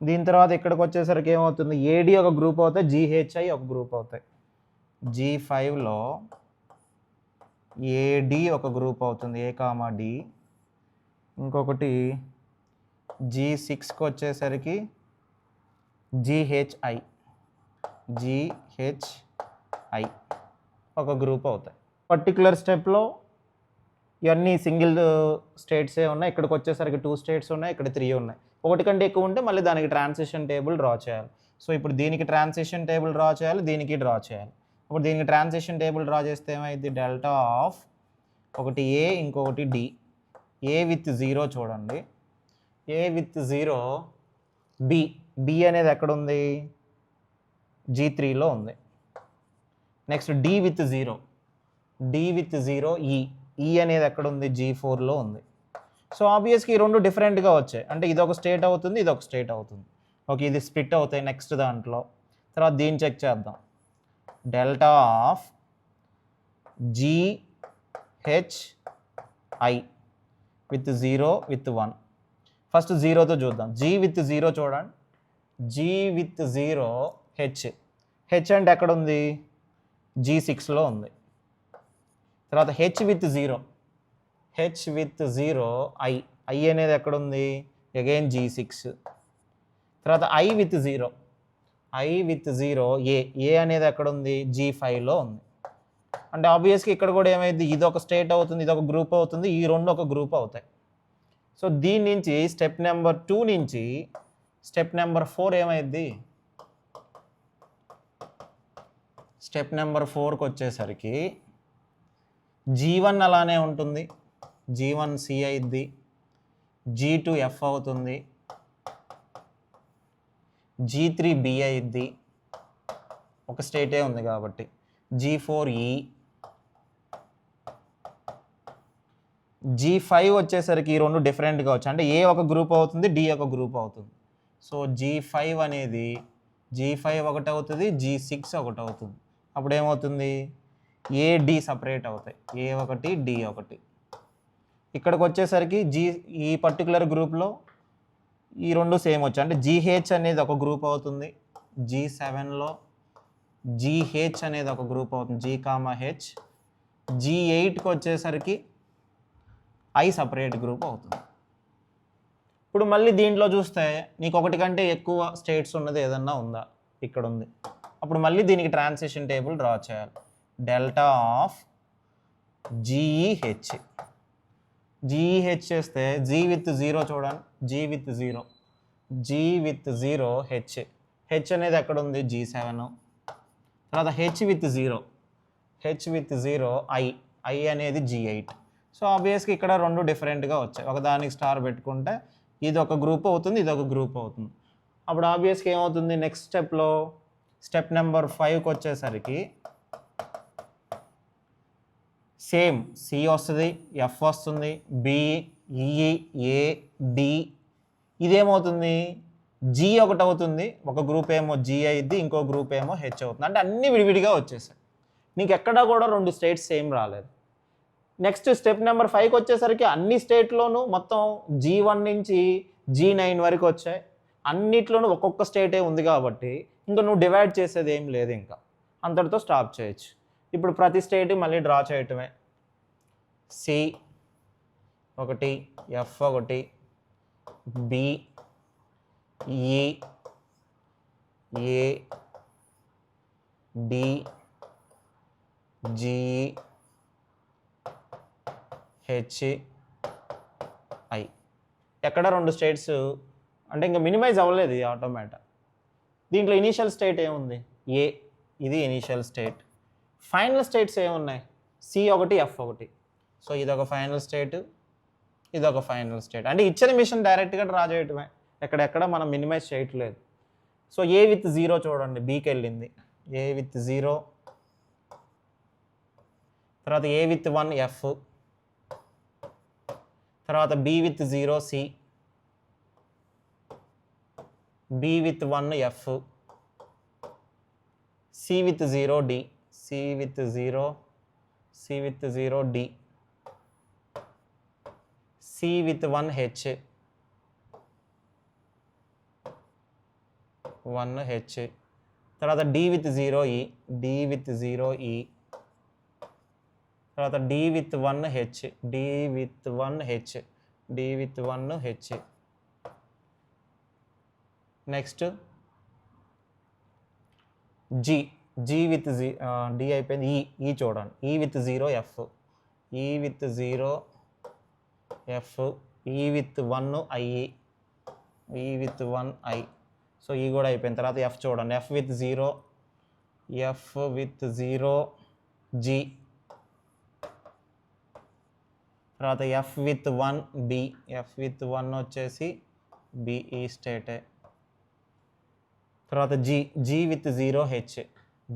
దీని తర్వాత ఇక్కడికి వచ్చేసరికి ఏమవుతుంది? ఏడి ఒక గ్రూప్ అవుతాయి, జిహెచ్ఐ ఒక గ్రూప్ అవుతాయి. G5లో ఏడి ఒక గ్రూప్ అవుతుంది, ఏ కామా డి. ఇంకొకటి G6కి వచ్చేసరికి జిహెచ్ఐ, జిహెచ్ఐ ఒక గ్రూప్ అవుతాయి. పర్టికులర్ స్టెప్లో ఇవన్నీ సింగిల్ స్టేట్సే ఉన్నాయి. ఇక్కడికి వచ్చేసరికి 2 స్టేట్స్ ఉన్నాయి, ఇక్కడ 3 ఉన్నాయి. ఒకటి కంటే ఎక్కువ ఉంటే మళ్ళీ దానికి ట్రాన్సిషన్ టేబుల్ డ్రా చేయాలి. సో ఇప్పుడు దీనికి ట్రాన్సిషన్ టేబుల్ డ్రా చేయాలి, దీనికి డ్రా చేయాలి. ఇప్పుడు దీనికి ట్రాన్సిషన్ టేబుల్ డ్రా చేస్తే ఏమైంది? డెల్టా ఆఫ్ ఒకటి ఏ, ఇంకొకటి డి. ఏ విత్ 0 చూడండి. ఏ విత్ 0 బి. బి అనేది ఎక్కడుంది? G3లో ఉంది. Next D with 0, D with 0 E. E అనేది ఎక్కడుంది? G4లో ఉంది. సో ఆబ్వియస్గా ఈ రెండు డిఫరెంట్గా వచ్చాయి. అంటే ఇది ఒక స్టేట్ అవుతుంది, ఇది ఒక స్టేట్ అవుతుంది. ఓకే, ఇది స్ప్లిట్ అవుతాయి నెక్స్ట్ దాంట్లో. తర్వాత దీన్ని చెక్ చేద్దాం. Delta of GHI with 0 with 1. First 0తో చూద్దాం. G విత్ 0 చూడండి. G with 0 H. హెచ్ అంటే ఎక్కడ ఉంది? G6లో ఉంది. తర్వాత H with 0, H with 0 I అనేది ఎక్కడ ఉంది, అగైన్ G6. తర్వాత ఐ విత్ 0 ఏ అనేది ఎక్కడ ఉంది, G5లో ఉంది. అంటే ఆబ్వియస్గా ఇక్కడ కూడా ఏమైంది, ఇది ఒక స్టేట్ అవుతుంది, ఇది ఒక గ్రూప్ అవుతుంది, ఈ రెండు ఒక గ్రూప్ అవుతాయి. సో దీని నుంచి స్టెప్ నెంబర్ 2 నుంచి స్టెప్ నెంబర్ 4 ఏమైంది, స్టెప్ నెంబర్ 4కి వచ్చేసరికి G1 అలానే ఉంటుంది, G1 C అయిద్ది, G2 F అవుతుంది, G3 B అయిద్ది, ఒక స్టేటే ఉంది కాబట్టి, G4 E, G5 వచ్చేసరికి ఈ రెండు డిఫరెంట్గా వచ్చాయి, అంటే ఏ ఒక గ్రూప్ అవుతుంది, డి ఒక గ్రూప్ అవుతుంది. సో G5 అనేది G5 ఒకటి అవుతుంది, G6 ఒకటి అవుతుంది. అప్పుడు ఏమవుతుంది, ఏ డి సపరేట్ అవుతాయి, ఏ ఒకటి డి ఒకటి. ఇక్కడికి వచ్చేసరికి ఈ పర్టికులర్ గ్రూప్లో ఈ రెండు సేమ్ వచ్చాయి, అంటే GH అనేది ఒక గ్రూప్ అవుతుంది, G7లో GH అనేది ఒక గ్రూప్ అవుతుంది, G, H. G8కి వచ్చేసరికి ఐ సపరేట్ గ్రూప్ అవుతుంది. ఇప్పుడు మళ్ళీ దీంట్లో చూస్తే నీకు ఒకటి కంటే ఎక్కువ స్టేట్స్ ఉన్నది ఏదన్నా ఉందా, ఇక్కడ ఉంది. అప్పుడు మళ్ళీ దీనికి ట్రాన్సిషన్ టేబుల్ డ్రా చేయాలి. డెల్టా ఆఫ్ GEH చేస్తే G విత్ 0 చూడండి, G విత్ 0 హెచ్ అనేది ఎక్కడ ఉంది, G7. తర్వాత హెచ్ విత్ 0 ఐ అనేది G8. సో ఆబ్వియస్గా ఇక్కడ రెండు డిఫరెంట్గా వచ్చాయి, ఒకదానికి స్టార్ పెట్టుకుంటే ఇది ఒక గ్రూప్ అవుతుంది, ఇది ఒక గ్రూప్ అవుతుంది. అప్పుడు ఆబ్వియస్గా ఏమవుతుంది, నెక్స్ట్ స్టెప్లో స్టెప్ నెంబర్ 5కి వచ్చేసరికి సేమ్ సి వస్తుంది, ఎఫ్ వస్తుంది, బి, ఈ, ఏ, డి. ఇదేమవుతుంది, జీ ఒకటి అవుతుంది, ఒక గ్రూప్ ఏమో జీ అయింది, ఇంకో గ్రూప్ ఏమో హెచ్ అవుతుంది. అంటే అన్నీ విడివిడిగా వచ్చేసాయి, నీకు ఎక్కడా కూడా రెండు స్టేట్స్ సేమ్ రాలేదు. నెక్స్ట్ స్టెప్ నెంబర్ 5కి వచ్చేసరికి అన్ని స్టేట్లోనూ మొత్తం G1 నుంచి G9 వరకు వచ్చాయి, అన్నిట్లోనూ ఒక్కొక్క స్టేటే ఉంది కాబట్టి ఇంకా నువ్వు డివైడ్ చేసేది ఏం లేదు, ఇంకా అంతటితో స్టాప్ చేయొచ్చు. ఇప్పుడు ప్రతి స్టేట్ మళ్ళీ డ్రా చేయటమే. సి ఒకటి, ఎఫ్ ఒకటి, బి, ఈ, ఏ, డి, జి, హెచ్, ఐ. ఎక్కడ రెండు స్టేట్స్ అంటే ఇంకా మినిమైజ్ అవ్వలేదు, ఇది ఆటోమేటిక్. దీంట్లో ఇనీషియల్ స్టేట్ ఏముంది, ఏ, ఇది ఇనీషియల్ స్టేట్. ఫైనల్ స్టేట్స్ ఏమున్నాయి, సి ఒకటి, ఎఫ్ ఒకటి. సో ఇదొక ఫైనల్ స్టేట్, ఇదొక ఫైనల్ స్టేట్. అంటే ఇచ్చిన మిషన్ డైరెక్ట్గా డ్రా చేయటమే, ఎక్కడెక్కడ మనం మినిమైజ్ చేయట్లేదు. సో ఏ విత్ 0 చూడండి, బీకి వెళ్ళింది, ఏ విత్ 0. తర్వాత ఏ విత్ 1 ఎఫ్, తర్వాత B with 0 C, B with 1 F, C with 0 D, C with 0 D, C with 1 H, 1 H. తర్వాత D with 0 E, D with 0 E. తర్వాత D with 1 H, D with 1 H, D with 1 H. Next G with D అయిపోయింది, ఈ చూడండి, E with 0 F, E with 0 F, E with 1 I, E with 1 I. So ఈ కూడా అయిపోయిన తర్వాత F చూడండి, F with 0 G. తర్వాత F with 1 B, F with 1 వచ్చేసి బి, ఈ స్టేటే. తర్వాత G with 0 H,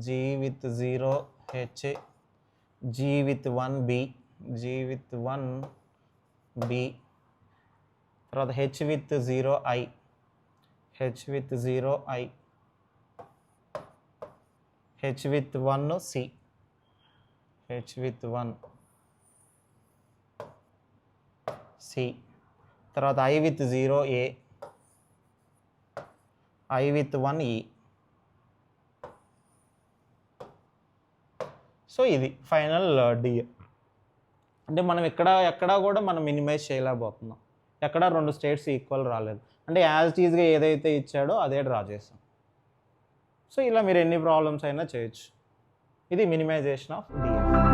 G with 0 H, G with 1 B, G with 1 B. తర్వాత H with 0 I, H with 0 I, H with 1 C, H with 1 C. తర్వాత I with 0 A, I with 1 ఈ. So ఇది final D. అంటే మనం ఎక్కడా కూడా మనం minimise చేయలేకపోతున్నాం. ఎక్కడ 2 స్టేట్స్ ఈక్వల్ రాలేదు. అంటే యాజ్ ఇట్ ఈజ్‌గా ఏదైతే ఇచ్చాడో అదే డ్రా చేసాం. సో ఇలా మీరు ఎన్ని ప్రాబ్లమ్స్ అయినా చేయొచ్చు. ఇది మినిమైజేషన్ ఆఫ్ డిఎఫ్.